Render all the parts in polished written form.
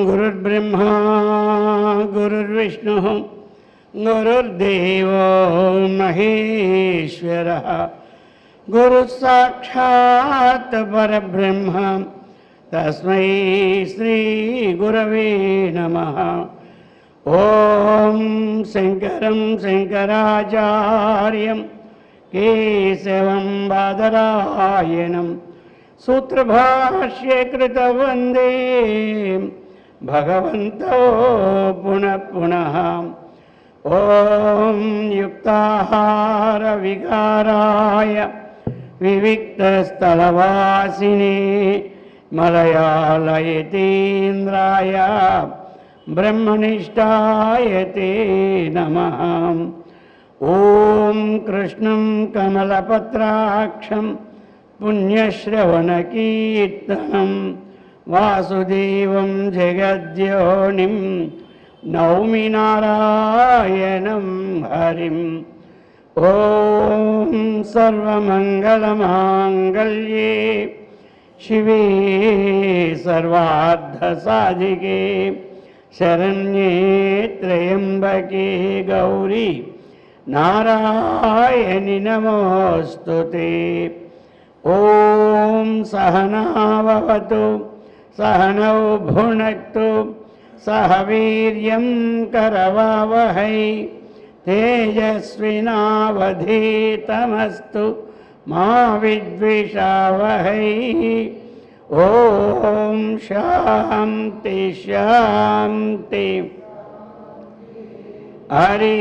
गुरुर्ब्रह्मा गुरुर्विष्णु गुरुर्देवो महेश्वरः गुरुसाक्षात् परब्रह्म तस्मै श्री गुरवे नमः। ओम शंकरं शंकराचार्यं केशवं बादरायणं सूत्रभाष्ये कृत वंदे भगवन्तो पुनः पुनः। ओम युक्ताहार विकाराय विविक्तस्थलवासिने मलयालयतीन्द्राय ब्रह्मनिष्ठाय ते नमः। ओम कृष्णं कमलपत्राक्षं पुण्यश्रवणकीर्तनं वासुदेवं जगद्योनिं नौमि नारायणं हरिम्। ओम सर्वमंगलमांगल्ये शिवे सर्वार्थसाधिके शरण्ये त्र्यंबके गौरी नारायणि नमोस्तुते। ओम सहनाववतु सहनौ भुनक्तु सह वीर्यं करवावहै तेजस्विनावधीतमस्तु मा विद्विषावहै। ओम शांति शांति। हरि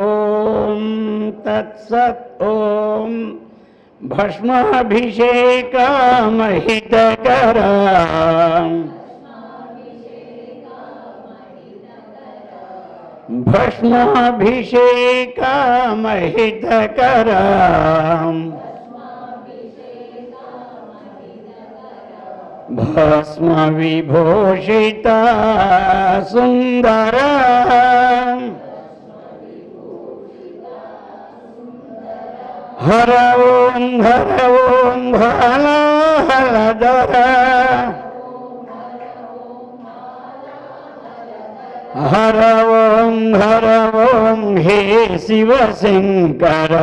ओम तत्सत्। ओम भस्माभिषेकमहितकरा भस्माभिषेकमहितकरा भस्म विभूषिता सुंदरा हर ओं हलधरा हर ओं हे शिव शंकर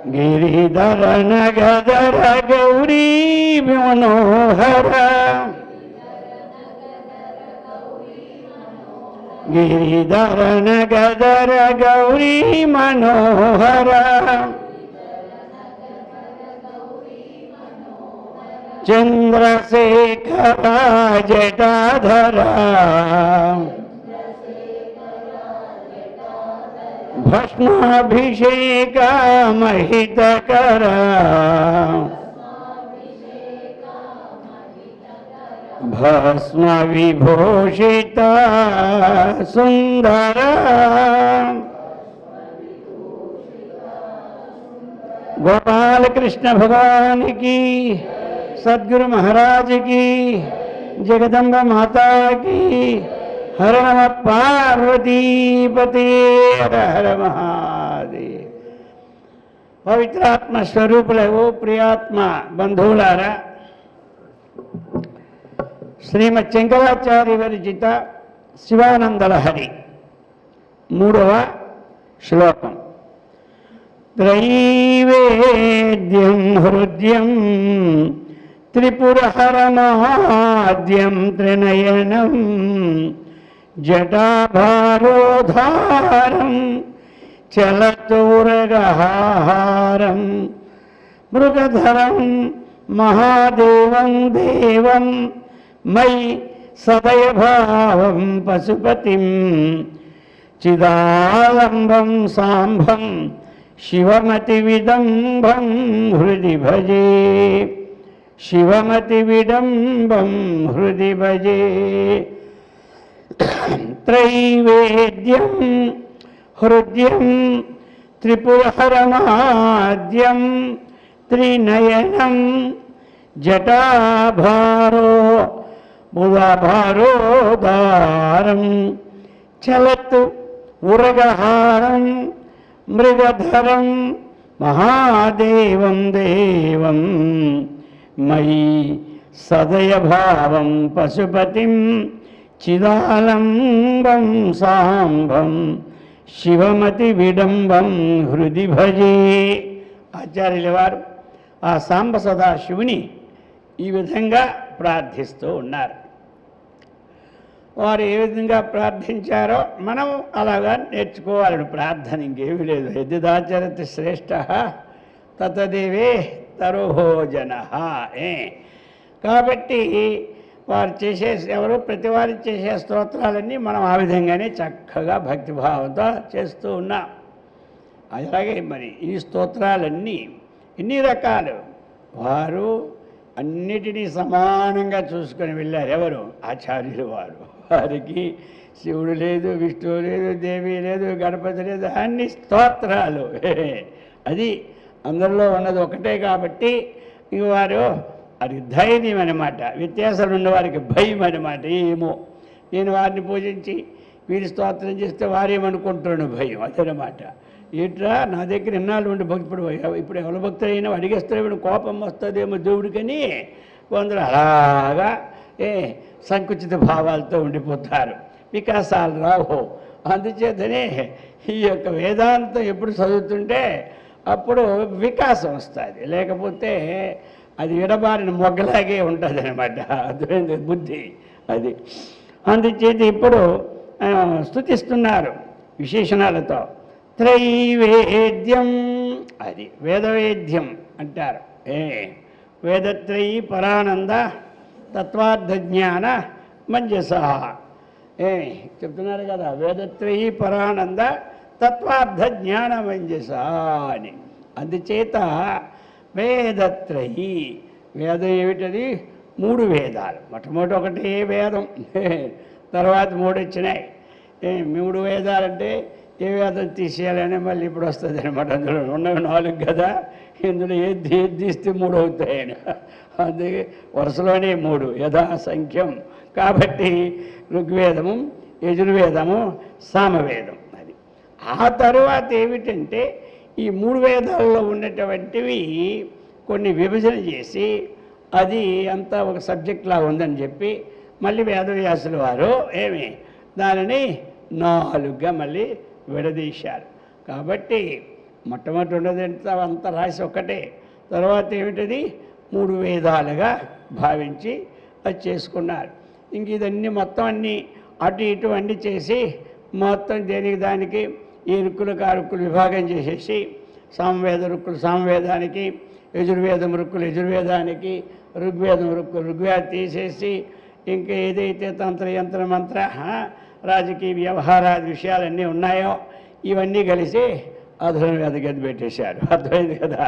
गिरिधर नगधर गौरी मनोहर गिरिधर नगधर गौरी मनोहर चंद्रशेखर जटाधरा भस्माभिषेकमहितकरा भस्म विभूषिता सुंदरा। गोपाल कृष्ण भगवान की, सद्गुरु महाराज की, जगदम्बा माता की। हर नम पार्वती पते हर हर महादेव। पवित्रात्म स्वरूपुलగు प्रियात्म बंधुవులారా, శ్రీమద్ శంకరాచార్య విరచిత శివానందలహరి 3వ శ్లోకం. త్రైవేద్యం హృద్యం త్రిపురహరమాద్యం త్రినయనం జటాభారోధారం చలతూరగహారం మృగధరం మహాదేవం దేవం మయి సదయభావం పశుపతిం చిదాలంబం సాంభం శివమతి విదంభం హృది భజే. శివమతి విడంబం హృది భజే త్రైవేద్యం హృద్యం త్రిపురహరమాద్యం త్రినయనం జటాభారో బుధభారోదారం చలత్ ఉరగహారం మృగధరం మహాదేవం దేవం మయి సదయభావం పశుపతిం చిదాలంబం సాంబం శివమతి విడంబం హృది భజే. ఆచార్యుల వారు ఆ సాంబ సదాశివుని ఈ విధంగా ప్రార్థిస్తూ ఉన్నారు. వారు ఏ విధంగా ప్రార్థించారో మనం అలాగా నేర్చుకోవాలని ప్రార్థన ఇంకేమీ లేదు. యద్యదాచరతి శ్రేష్ఠ తతదేవే తరోజన. కాబట్టి వారు చేసే ఎవరు ప్రతి వారు చేసే స్తోత్రాలన్నీ మనం ఆ విధంగానే చక్కగా భక్తిభావంతో చేస్తూ ఉన్నాం. అలాగే మరి ఈ స్తోత్రాలన్నీ ఇన్ని రకాలు వారు అన్నిటినీ సమానంగా చూసుకొని వెళ్ళారు. ఎవరు? ఆచార్యులు వారు. వారికి శివుడు లేదు, విష్ణువు లేదు, దేవి లేదు, గణపతి లేదు, అన్ని స్తోత్రాలు. అది అందరిలో ఉన్నది ఒకటే కాబట్టి ఇంక వారు అది ధైర్యం అన్నమాట. వ్యత్యాసాలు ఉన్నవారికి భయం అన్నమాట. ఏమో నేను వారిని పూజించి వీరి స్తోత్రం చేస్తే వారేమనుకుంటున్నాను భయం అదనమాట. ఏంట్రా నా దగ్గర ఎన్నాళ్ళు ఉండి భక్తుడు ఇప్పుడు ఎవరి భక్తుడైనా అడిగేస్తాడు కోపం వస్తుందేమో దేవుడికని కొందరు అలాగా సంకుచిత భావాలతో ఉండిపోతారు. వికాసాలు రావు. అందుచేతనే ఈ యొక్క వేదాంతం ఎప్పుడు చదువుతుంటే అప్పుడు వికాసం వస్తుంది. లేకపోతే అది విడబారిన మొగ్గలాగే ఉంటుంది అనమాట. అర్థమైంది బుద్ధి అది. అందుచేత ఇప్పుడు స్తుతిస్తున్నారు విశేషణాలతో. త్రైవేద్యం అది వేదవేద్యం అంటారు. వేదత్రయీ పరానంద తత్వార్థజ్ఞాన మంజస చెప్తున్నారు కదా. వేదత్రయీ పరానంద తత్వార్థజ్ఞాన మంజస అని. అందుచేత వేదత్రయీ వేదం ఏమిటది? 3 వేదాలు. మొట్టమొదటి ఒకటే వేదం, తర్వాత 3 వచ్చినాయి. 3 వేదాలంటే ఏ వేదం తీసేయాలని మళ్ళీ ఇప్పుడు వస్తుంది అనమాట. అందులో ఉన్నవి 4 కదా, ఇందులో ఏది తీస్తే 3 అవుతాయని. అందుకే వరుసలోనే 3 యథాసంఖ్యం. కాబట్టి ఋగ్వేదము, యజుర్వేదము, సామవేదం. అది ఆ తరువాత ఏమిటంటే ఈ 3 వేదాల్లో ఉన్నటువంటివి కొన్ని విభజన చేసి అది అంతా ఒక సబ్జెక్ట్లా ఉందని చెప్పి మళ్ళీ వేదవ్యాసుల వారు దానిని 4గా మళ్ళీ విడదీశారు. కాబట్టి మొట్టమొదటి ఉన్నదంతా అంతా రాసి ఒక్కటే. తర్వాత ఏమిటది 3 వేదాలుగా భావించి అది చేసుకున్నారు. ఇంక ఇదన్నీ మొత్తం అన్నీ అటు ఇటు అన్నీ చేసి మొత్తం దేనికి దానికి ఈ రుక్కులకు ఆ రుక్కులు విభాగం చేసేసి సామవేద రుక్కులు సామవేదానికి, యజుర్వేదం రుక్కులు యజుర్వేదానికి, ఋగ్వేదం రుక్కులు ఋగ్వేదం తీసేసి ఇంకా ఏదైతే తంత్ర యంత్ర మంత్ర రాజకీయ వ్యవహారాది విషయాలన్నీ ఉన్నాయో ఇవన్నీ కలిసి అధర్వవేద గది పెట్టేశారు. అర్థమైంది కదా.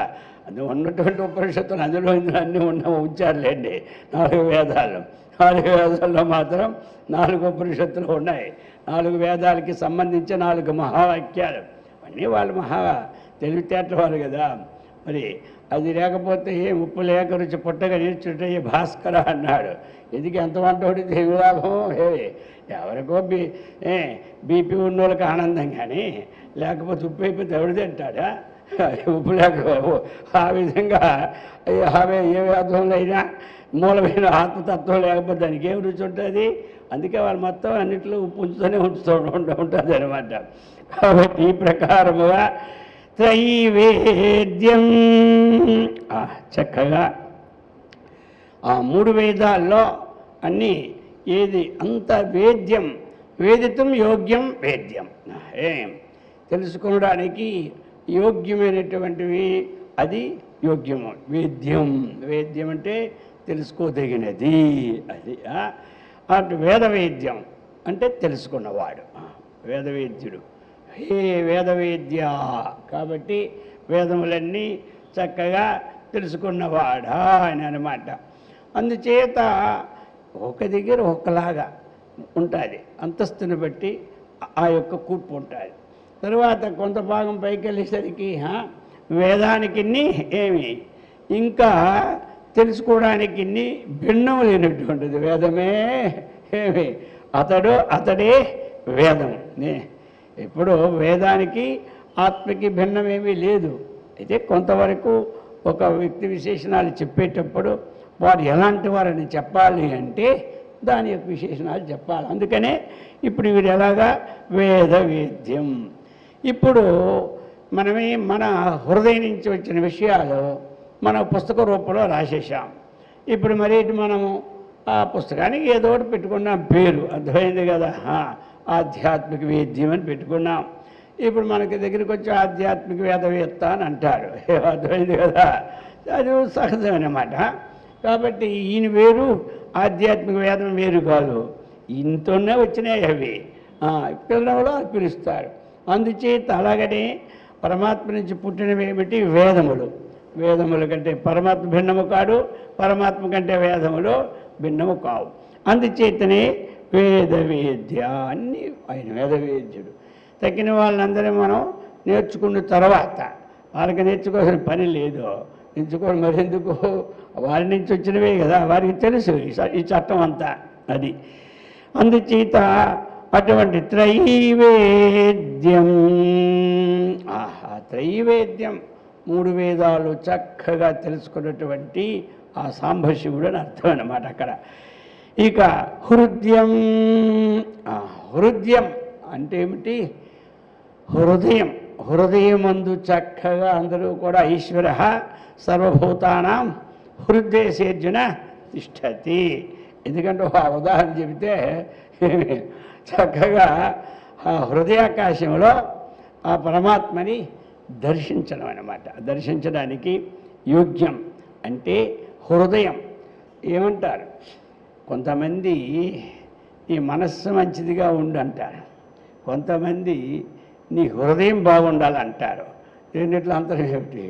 అది ఉన్నటువంటి ఉపనిషత్తులు అందులో ఇందులో అన్నీ ఉంచారులేండి. 4 వేదాలు. 4 వేదాల్లో మాత్రం 4 ఉపనిషత్తులు ఉన్నాయి. 4 వేదాలకి సంబంధించి 4 మహావాక్యాలు. అన్నీ వాళ్ళు మహా తెలివితేటల వారు కదా. మరి అది లేకపోతే ఉప్పు లేక రుచి పుట్టగా నేర్చుంటే భాస్కర అన్నాడు. ఎందుకు ఎంత వంట వండితే ఏమి లాభం? ఎవరికో బీపీ ఉన్నోళ్ళకి ఆనందం, కానీ లేకపోతే ఉప్పు అయిపోతే ఎవడు తింటాడా? ఉప్పు లేక ఆ విధంగా ఆమె ఏ వేదంలో అయినా మూలమైన ఆత్మతత్వం లేకపోతే దానికి ఏం రుచి ఉంటుంది? అందుకే వాళ్ళు మొత్తం అన్నింటిలో ఉప్పు ఉంచుతూనే ఉంటుంది అనమాట. కాబట్టి ఈ ప్రకారముగా త్రైవేద్యం చక్కగా ఆ 3 వేదాల్లో అన్నీ ఏది అంత వేద్యం, వేదితం యోగ్యం వేద్యం, తెలుసుకోవడానికి యోగ్యమైనటువంటివి అది యోగ్యము. వేద్యం, వేద్యం అంటే తెలుసుకోదగినది అది. అటు వేదవేద్యం అంటే తెలుసుకున్నవాడు వేదవేద్యుడు. హే వేదవేద్య. కాబట్టి వేదములన్నీ చక్కగా తెలుసుకున్నవాడా అని అన్నమాట. అందుచేత ఒక దగ్గర ఒకలాగా ఉంటుంది, అంతస్తుని బట్టి ఆ యొక్క కూర్పు ఉంటుంది. తర్వాత కొంత భాగం పైకి వెళ్ళేసరికి వేదానికి ఏమి ఇంకా తెలుసుకోవడానికి భిన్నం లేనటువంటిది వేదమే ఏమి అతడే వేదం. ఇప్పుడు వేదానికి ఆత్మకి భిన్నమేమీ లేదు. అయితే కొంతవరకు ఒక వ్యక్తి విశేషణాలు చెప్పేటప్పుడు వారు ఎలాంటి వారని చెప్పాలి అంటే దాని యొక్క విశేషణాలు చెప్పాలి. అందుకనే ఇప్పుడు వీరు ఎలాగా వేద్యం. ఇప్పుడు మనమే మన హృదయం నుంచి వచ్చిన విషయాలు మన పుస్తక రూపంలో రాసేసాం. ఇప్పుడు మరి మనము ఆ పుస్తకానికి ఏదో ఒకటి పెట్టుకున్నాం పేరు, అర్థమైంది కదా, ఆధ్యాత్మిక వేద్యం అని పెట్టుకున్నాం. ఇప్పుడు మనకి దగ్గరికి వచ్చి ఆధ్యాత్మిక వేదవేత్త అని అంటారు, అర్థమైంది కదా, అది సహజం అన్నమాట. కాబట్టి ఈయన వేరు, ఆధ్యాత్మిక వేదం వేరు కాదు, ఈయనతోనే వచ్చినాయి అవి, పిల్లలు పిలుస్తారు. అందుచేత అలాగనే పరమాత్మ నుంచి పుట్టినవి ఏమిటి వేదములు. వేదముల కంటే పరమాత్మ భిన్నము కాడు, పరమాత్మ కంటే వేదములు భిన్నము కావు. అందుచేతనే వేద్య అన్నీ ఆయన వేదవేద్యుడు. తగ్గిన వాళ్ళందరూ మనం నేర్చుకున్న తర్వాత వాళ్ళకి నేర్చుకోవాల్సిన పని లేదు, ఎంచుకోవడం మరెందుకు, వారి నుంచి వచ్చినవే కదా, వారికి తెలుసు ఈ చట్టం అంతా. అది అందుచేత అటువంటి త్రైవేద్యం, త్రైవేద్యం 3 వేదాలు చక్కగా తెలుసుకున్నటువంటి ఆ సాంబశివుడు అని అర్థం అన్నమాట అక్కడ. ఇక హృదయం, హృదయం అంటే ఏమిటి, హృదయం. హృదయమందు చక్కగా అందరూ కూడా ఈశ్వర సర్వభూతానాం హృదయసేర్జున తిష్టతి. ఎందుకంటే ఆ ఉదాహరణ చెబితే చక్కగా ఆ హృదయాకాశంలో ఆ పరమాత్మని దర్శించడం అన్నమాట. దర్శించడానికి యోగ్యం అంటే హృదయం. ఏమంటారు కొంతమంది ఈ మనస్సు మంచిదిగా ఉండంటారు, కొంతమంది నీ హృదయం బాగుండాలంటారు. రెండిట్లో అంతరం ఏమిటి,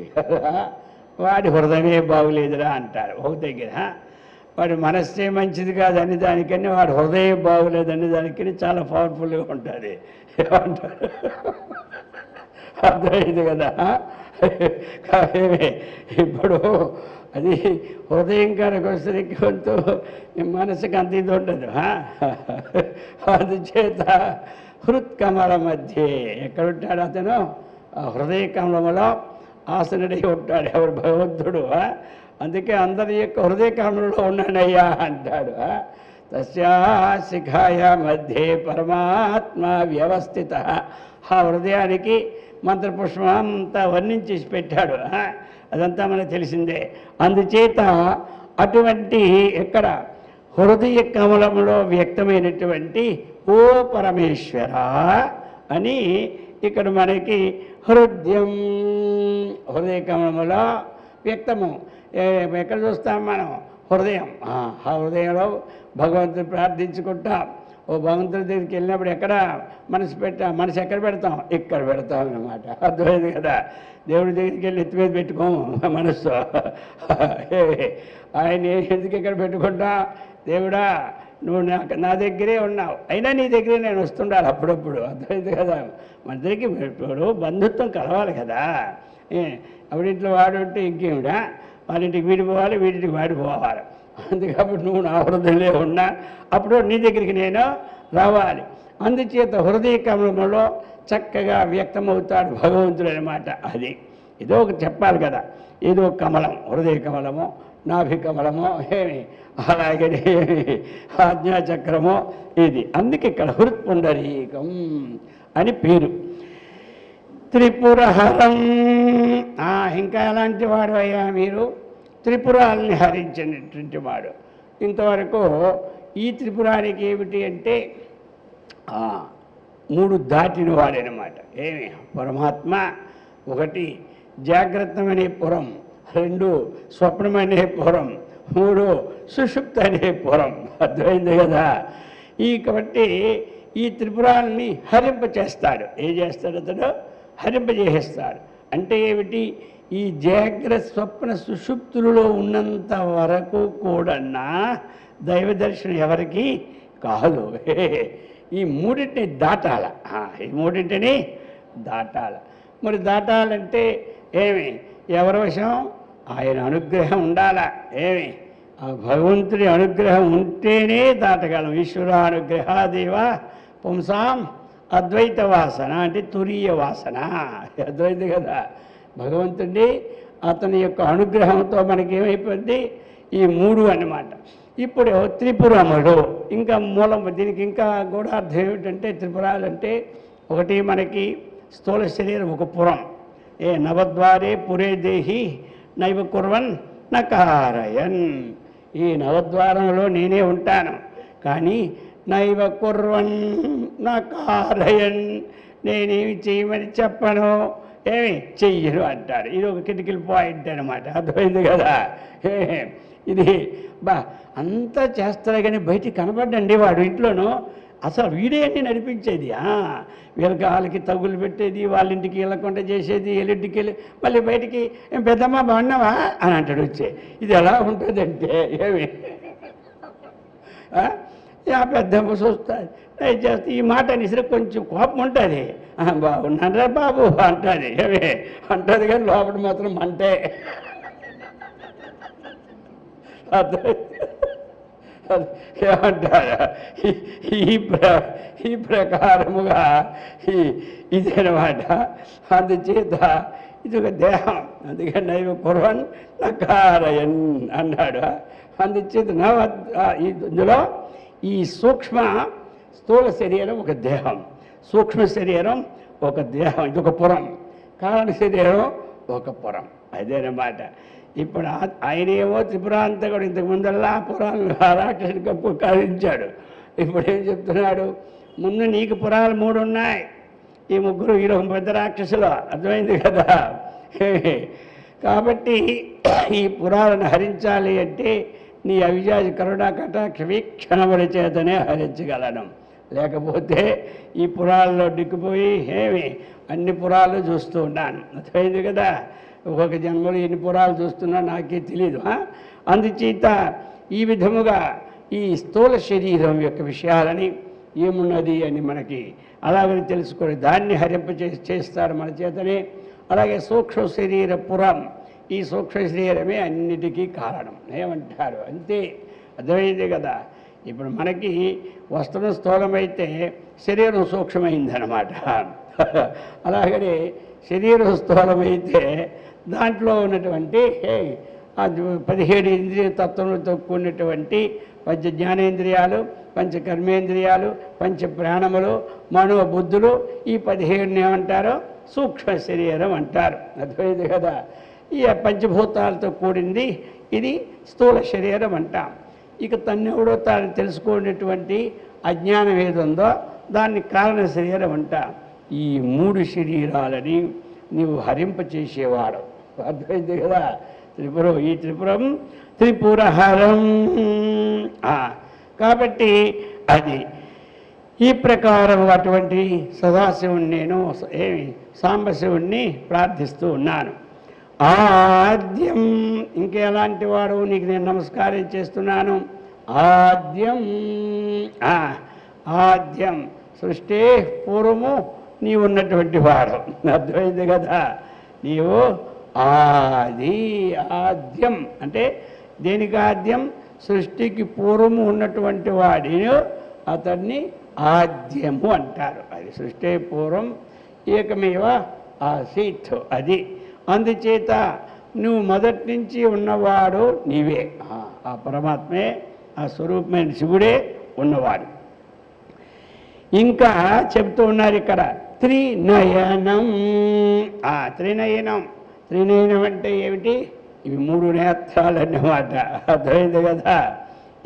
వాడి హృదయమే బాగులేదురా అంటారు ఒక దగ్గర. వాడి మనస్సే మంచిది కాదని దానికని వాడి హృదయం బాగులేదని దానికని చాలా పవర్ఫుల్గా ఉంటుంది. ఏమంటారు, అర్థమైంది కదా. ఇప్పుడు అది హృదయం కనుక వస్తే కొంత మనసుకు అంత ఇది ఉండదు. అందుచేత హృత్కమల మధ్య ఎక్కడ ఉంటాడు అతను, హృదయ కమలంలో ఆసనుడై ఉంటాడు ఎవరు, భగవంతుడు. అందుకే అందరి యొక్క హృదయ కమలంలో ఉన్నాడయ్యా అంటాడు. తస్యా శిఖాయ మధ్య పరమాత్మ వ్యవస్థిత. ఆ హృదయానికి మంత్రపుష్పం అంతా వర్ణించేసి పెట్టాడు, అదంతా మనకు తెలిసిందే. అందుచేత అటువంటి ఎక్కడ హృదయ కమలంలో వ్యక్తమైనటువంటి ఓ పరమేశ్వర అని ఇక్కడ మనకి హృదయం హృదయ కమలంలో వ్యక్తము. ఎక్కడ చూస్తాం మనం, హృదయం. ఆ హృదయంలో భగవంతుని ప్రార్థించుకుంటాం. ఓ భగవంతుడి దగ్గరికి వెళ్ళినప్పుడు ఎక్కడ మనసు మనసు ఎక్కడ పెడతాం, ఇక్కడ పెడతాం అన్నమాట. అర్థమైంది కదా. దేవుడి దగ్గరికి వెళ్ళి ఎత్తి మీద పెట్టుకోము మనస్సు. ఆయన ఎందుకు ఇక్కడ పెట్టుకుంటా, దేవుడా నువ్వు నా దగ్గరే ఉన్నావు, అయినా నీ దగ్గరే నేను వస్తుండాలి అప్పుడప్పుడు. అర్థమైంది కదా. మన దగ్గరికి ఇప్పుడు బంధుత్వం కలవాలి కదా. అప్పుడింట్లో వాడు ఉంటే ఇంకేమిడా, వాళ్ళింటికి వీడిపోవాలి, వీడింటికి వాడిపోవాలి. అందుకప్పుడు నువ్వు నా హృదయంలో ఉన్నా అప్పుడు నీ దగ్గరికి నేను రావాలి. అందుచేత హృదయ కమలంలో చక్కగా వ్యక్తమవుతాడు భగవంతుడు అన్నమాట. అది ఏదో ఒక చెప్పాలి కదా, ఏదో కమలం, హృదయ కమలమో నాభి కమలమో ఏమి, అలాగే ఆజ్ఞాచక్రమో ఇది. అందుకే ఇక్కడ హృత్పుండరీకం అని పేరు. త్రిపురహరం, ఇంకా ఎలాంటి వాడు అయ్యా మీరు, త్రిపురాల్ని హరించినటువంటి వాడు. ఇంతవరకు ఈ త్రిపురానికి ఏమిటి అంటే 3 దాటిన వాడనమాట. ఏమి పరమాత్మ, 1 జాగ్రత్తమనే పురం, 2 స్వప్నమనే పురం, 3 సుషుప్త అనే పురం. అర్థమైంది కదా. కాబట్టి ఈ త్రిపురాల్ని హరింపచేస్తాడు. ఏం చేస్తాడు అతడు, హరింపజేసేస్తాడు. అంటే ఏమిటి, ఈ జాగ్రత్త స్వప్న సుషుప్తులలో ఉన్నంత వరకు కూడా దైవ దర్శనం ఎవరికి కాదు. ఈ మూడింటిని దాటాల, ఈ మూడింటిని దాటాల. మరి దాటాలంటే ఏమి? ఎవరి వశం? ఆయన అనుగ్రహం ఉండాలా. ఏమి? ఆ భగవంతుడి అనుగ్రహం ఉంటేనే దాటగలం. ఈశ్వరానుగ్రహాదేవ పుంసాం అద్వైత వాసన అంటే తురీయ వాసన. అద్వైత కదా భగవంతుడి, అతని యొక్క అనుగ్రహంతో మనకేమైపోద్ది? ఈ మూడు అన్నమాట. ఇప్పుడు త్రిపురములు ఇంకా మూలం. దీనికి ఇంకా గూఢార్థం ఏమిటంటే త్రిపురాలు అంటే ఒకటి మనకి స్థూల శరీరం ఒక పురం. నవద్వారే పురే దేహి నైవ కుర్వన్ నకారయన్. ఈ నవద్వారంలో నేనే ఉంటాను, కానీ నైవ కుర్వన్ నకారయన్, నేనేమి చేయమని చెప్పను, ఏమి చెయ్యను అంటారు. ఇది ఒక కిటికల్ పాయింట్ అనమాట. అర్థమైంది కదా? ఇది అంతా చేస్తారు కానీ బయటికి కనపడ్డండి వాడు ఇంట్లోనూ. అసలు వీడే అన్నీ నడిపించేది. వీళ్ళకి వాళ్ళకి తగులు పెట్టేది, వాళ్ళ ఇంటికి వెళ్ళకుండా చేసేది, వీళ్ళింటికి వెళ్ళి మళ్ళీ బయటికి ఏం పెద్దమ్మ బాగున్నావా అని అంటాడు వచ్చే. ఇది ఎలా ఉంటుందంటే ఏమి పెద్దమ్మ చూస్తుంది, చేస్తే ఈ మాట అనేసరికి కొంచెం కోపం ఉంటుంది. బాగున్నారా బాబు అంటుంది, ఏమి అంటుంది కానీ లోపల మాత్రం అంటే ఏమంటారా? ఈ ప్రకారముగా ఇదనమాట. అందుచేత ఇది ఒక దేహం, అందుకని నైవ కుర్వన్ నకారయన్ అన్నాడు. అందుచేత ఇందులో ఈ సూక్ష్మ స్థూల శరీరం ఒక దేహం, సూక్ష్మ శరీరం ఒక దేహం, ఇది ఒక పురం, కారణ శరీరం ఒక పురం. అదేనమాట. ఇప్పుడు ఆయనేమో త్రిపురాంతకుడు, ఇంతకు ముందల్లా పురాలను రాక్షసుడి కప్పు కారించాడు. ఇప్పుడు ఏం చెప్తున్నాడు? ముందు నీకు పురాలు 3 ఉన్నాయి, ఈ ముగ్గురు వీళ్ళు పెద్ద రాక్షసులు. అర్థమైంది కదా? కాబట్టి ఈ పురాలను హరించాలి అంటే నీ అవిజాజ కరుణా కటాక్ష వీక్షణముల చేతనే హరించగలను. లేకపోతే ఈ పురాల్లో దిక్కుపోయి అన్ని పురాలు చూస్తూ ఉన్నాను. అర్థమైంది కదా? ఒక్కొక్క జన్మలో ఎన్ని పురాలు చూస్తున్నా నాకే తెలీదు. అందుచేత ఈ విధముగా ఈ స్థూల శరీరం యొక్క విషయాలని ఏమున్నది అని మనకి అలాగని తెలుసుకొని దాన్ని చేస్తాడు మన చేతనే. అలాగే సూక్ష్మ శరీర పురం, ఈ సూక్ష్మ శరీరమే అన్నిటికీ కారణం ఏమంటారు. అంతే. అర్థమైంది కదా? ఇప్పుడు మనకి వస్త్రం స్థూలమైతే శరీరం సూక్ష్మమైందనమాట. అలాగనే శరీరం స్థూలమైతే దాంట్లో ఉన్నటువంటి 17 ఇంద్రియ తత్వములతో కూడినటువంటి పంచ జ్ఞానేంద్రియాలు, పంచ కర్మేంద్రియాలు, పంచ ప్రాణములు, మనోబుద్ధులు, ఈ 17 ఏమంటారు? సూక్ష్మ శరీరం అంటారు. అర్థమైంది కదా? ఈ పంచభూతాలతో కూడింది ఇది స్థూల శరీరం అంటాం. ఇక తన్నెవడో తాను తెలుసుకునేటువంటి అజ్ఞానం ఏదుందో దాన్ని కారణ శరీరం అంటాం. ఈ 3 శరీరాలని నీవు హరింపచేసేవాడు. అర్థమైంది కదా? ఈ త్రిపురం త్రిపురహరం. కాబట్టి అది ఈ ప్రకారం అటువంటి సదాశివుణ్ణి నేను సాంబశివుణ్ణి ప్రార్థిస్తూ ఉన్నాను. ఆద్యం, ఇంకెలాంటి వాడు నీకు నేను నమస్కారం చేస్తున్నాను. ఆద్యం, ఆద్యం సృష్టి పూర్వము నీవు ఉన్నటువంటి వాడు. అర్థమైంది కదా? నీవు ఆది. ఆద్యం అంటే దేనికి ఆద్యం? సృష్టికి పూర్వము ఉన్నటువంటి వాడిని అతన్ని ఆద్యము అంటారు. అది సృష్టి పూర్వం ఏకమేవ ఆసీత్. అది అందుచేత నువ్వు మొదటి నుంచి ఉన్నవాడు నీవే. ఆ పరమాత్మే, ఆ స్వరూపమైన శివుడే ఉన్నవాడు. ఇంకా చెప్తూ ఉన్నారు ఇక్కడ త్రినయనం. త్రినయనం, త్రినయనం అంటే ఏమిటి? ఇవి 3 నేత్రాలు అన్నమాట. అర్థమైంది కదా?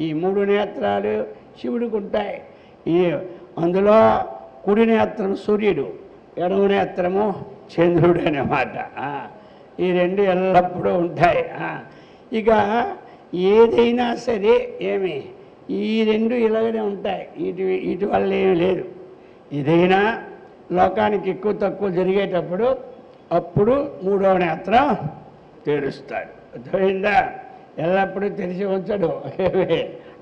ఈ 3 నేత్రాలు శివుడికి ఉంటాయి. అందులో కుడి నేత్రం సూర్యుడు, ఎడమ నేత్రము చంద్రుడు అన్నమాట. ఈ 2 ఎల్లప్పుడూ ఉంటాయి. ఇక ఏదైనా సరే ఈ 2 ఇలాగనే ఉంటాయి. వీటి వల్ల ఏమీ లేదు. ఏదైనా లోకానికి ఎక్కువ తక్కువ జరిగేటప్పుడు అప్పుడు 3వ నేత్రం తెరుస్తాడు. అర్థమైందా? ఎల్లప్పుడూ తెరిచి ఉంచడు.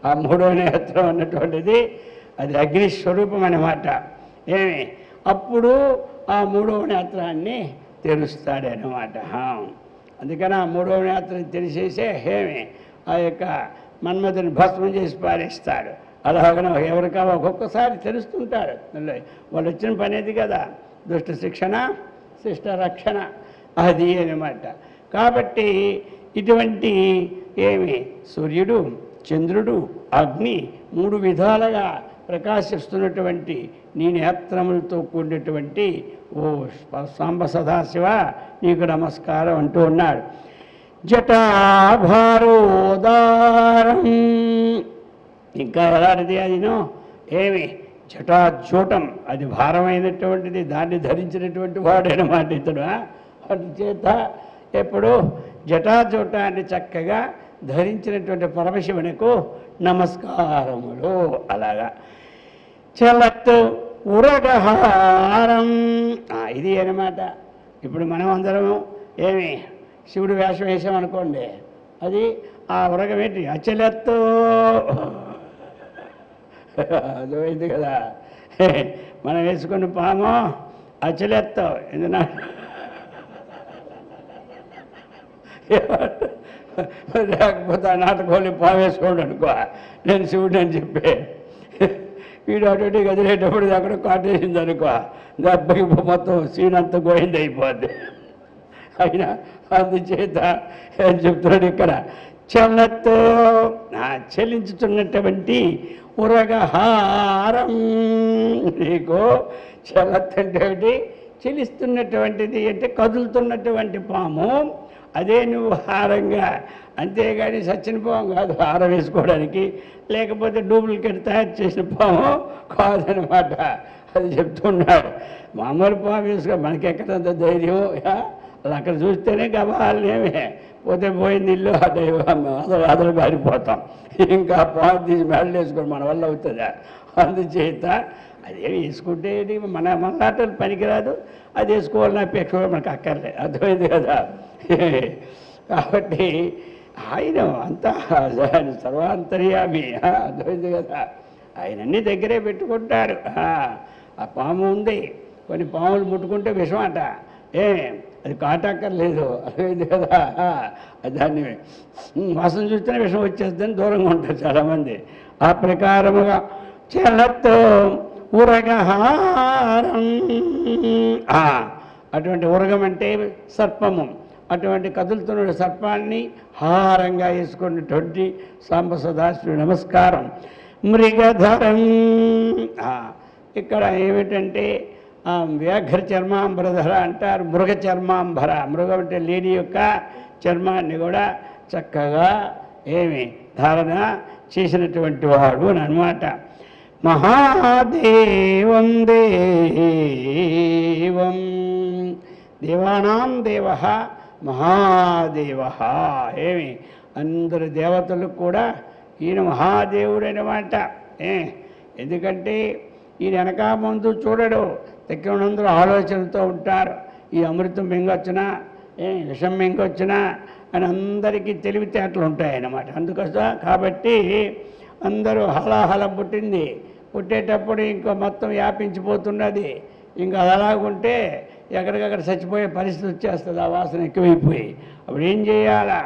ఆ మూడో నేత్రం అన్నటువంటిది అది అగ్నిస్వరూపం అన్నమాట. అప్పుడు ఆ మూడవ నేత్రాన్ని తెరుస్తాడనమాట. అందుకని ఆ మూడవ నేత్రం తెరిచేసే ఆ యొక్క మన్మధుని భస్మం చేసి పారేస్తాడు. అలాగన ఎవరికా ఒక్కొక్కసారి తెరుస్తుంటాడు. వాళ్ళు వచ్చిన పని అది కదా, దుష్ట శిక్షణ శిష్ట రక్షణ అది అనమాట. కాబట్టి ఇటువంటి సూర్యుడు, చంద్రుడు, అగ్ని మూడు విధాలుగా ప్రకాశిస్తున్నటువంటి నీ నేత్రములతో కూడినటువంటి ఓ సాంబ సదాశివ నీకు నమస్కారం అంటూ ఉన్నాడు. జటాభారోదారం, ఇంకా ఎలాంటిది అదినో జటాజూటం, అది భారమైనటువంటిది, దాన్ని ధరించినటువంటి వాడేనమాట ఇతడు. అందుచేత ఎప్పుడు జటాజూటాన్ని చక్కగా ధరించినటువంటి పరమశివునికు నమస్కారములు. అలాగా చలత్ ఉరగహారం, ఇది అనమాట. ఇప్పుడు మనం అందరము శివుడు వేషం వేసామనుకోండి, అది ఆ ఉరగం ఏంటి? అచలత్తు, అర్థమైంది కదా. మనం వేసుకున్న పాము అచలెత్తం, లేకపోతే ఆ నాటకోళ్ళు పాము వేసుకోండి అనుకో, నేను శివుడు అని చెప్పి వీడు అటు కదిలేటప్పుడు అక్కడ కాటేసింది అనుకో, దెబ్బకి మొత్తం సీన్ అంతా గోయింది అయిపోద్ది. అయినా అందుచేత ఏం చెప్తున్నాడు ఇక్కడ, చలతో చెల్లించుతున్నటువంటి ఉరగహారం, నీకు చలత్ అంటే చెలిస్తున్నటువంటిది అంటే కదులుతున్నటువంటి పాము, అదే నువ్వు హారంగా. అంతేగాని సచ్చిన పాము కాదు హారం వేసుకోవడానికి, లేకపోతే డూప్లికేట్ తయారు చేసిన పాము కాదనమాట. అది చెప్తున్నాడు. మామూలు పాము వేసుకో, మనకెక్కడంత ధైర్యం, అలా అక్కడ చూస్తేనే గబాలనేమే, పోతే పోయింది ఇల్లు అదలు పారిపోతాం. ఇంకా పాము తీసి మెడలు వేసుకొని మన వల్ల అవుతుందా? అందుచేత అదేమి వేసుకుంటే మన ఆటలు పనికిరాదు, అది వేసుకోవాలని అపేక్ష మనకు అక్కర్లేదు. అర్థమైంది కదా. కాబట్టి ఆయన అంతా సర్వాంతర్యామి, అర్థమైంది కదా. ఆయనన్నీ దగ్గరే పెట్టుకుంటాడు. ఆ పాము ఉంది, కొన్ని పాములు ముట్టుకుంటే విషం అట, అది కాటక్కర్లేదు. అర్థమైంది కదా. దాన్ని వాసన చూస్తేనే విషం వచ్చేస్తుందని దూరంగా ఉంటారు చాలామంది. ఆ ప్రకారముగా చలతో ఉరగహారం, అటువంటి ఉరగం అంటే సర్పము, అటువంటి కదులుతున్న సర్పాన్ని హారంగా వేసుకున్నటువంటి సాంబ సదాశివుడు నమస్కారం. మృగధరం, ఇక్కడ ఏమిటంటే వ్యాఘ్ర చర్మాంబరధర అంటారు. మృగ చర్మాంబర, మృగం అంటే లేని యొక్క చర్మాన్ని కూడా చక్కగా ధారణ చేసినటువంటి వాడు అనమాట. మహాదేవం దేవం, దేవానాం దేవ మహాదేవ, అందరు దేవతలకు కూడా ఈయన మహాదేవుడు అనమాట. ఎందుకంటే ఈయన వెనక ముందు చూడడు, దగ్గరందరూ ఆలోచనతో ఉంటారు. ఈ అమృతం మింగొచ్చినా విషం మింగొచ్చినా అని అందరికీ తెలివితేటలు ఉంటాయన్నమాట. అందుకోసం కాబట్టి అందరూ హలాహలం పుట్టింది, పుట్టేటప్పుడు ఇంకా మొత్తం వ్యాపించిపోతున్నది. ఇంకా అలాగుంటే ఎక్కడికక్కడ చచ్చిపోయే పరిస్థితి వచ్చేస్తుంది, ఆ వాసన ఎక్కువైపోయి. అప్పుడు ఏం చేయాలా?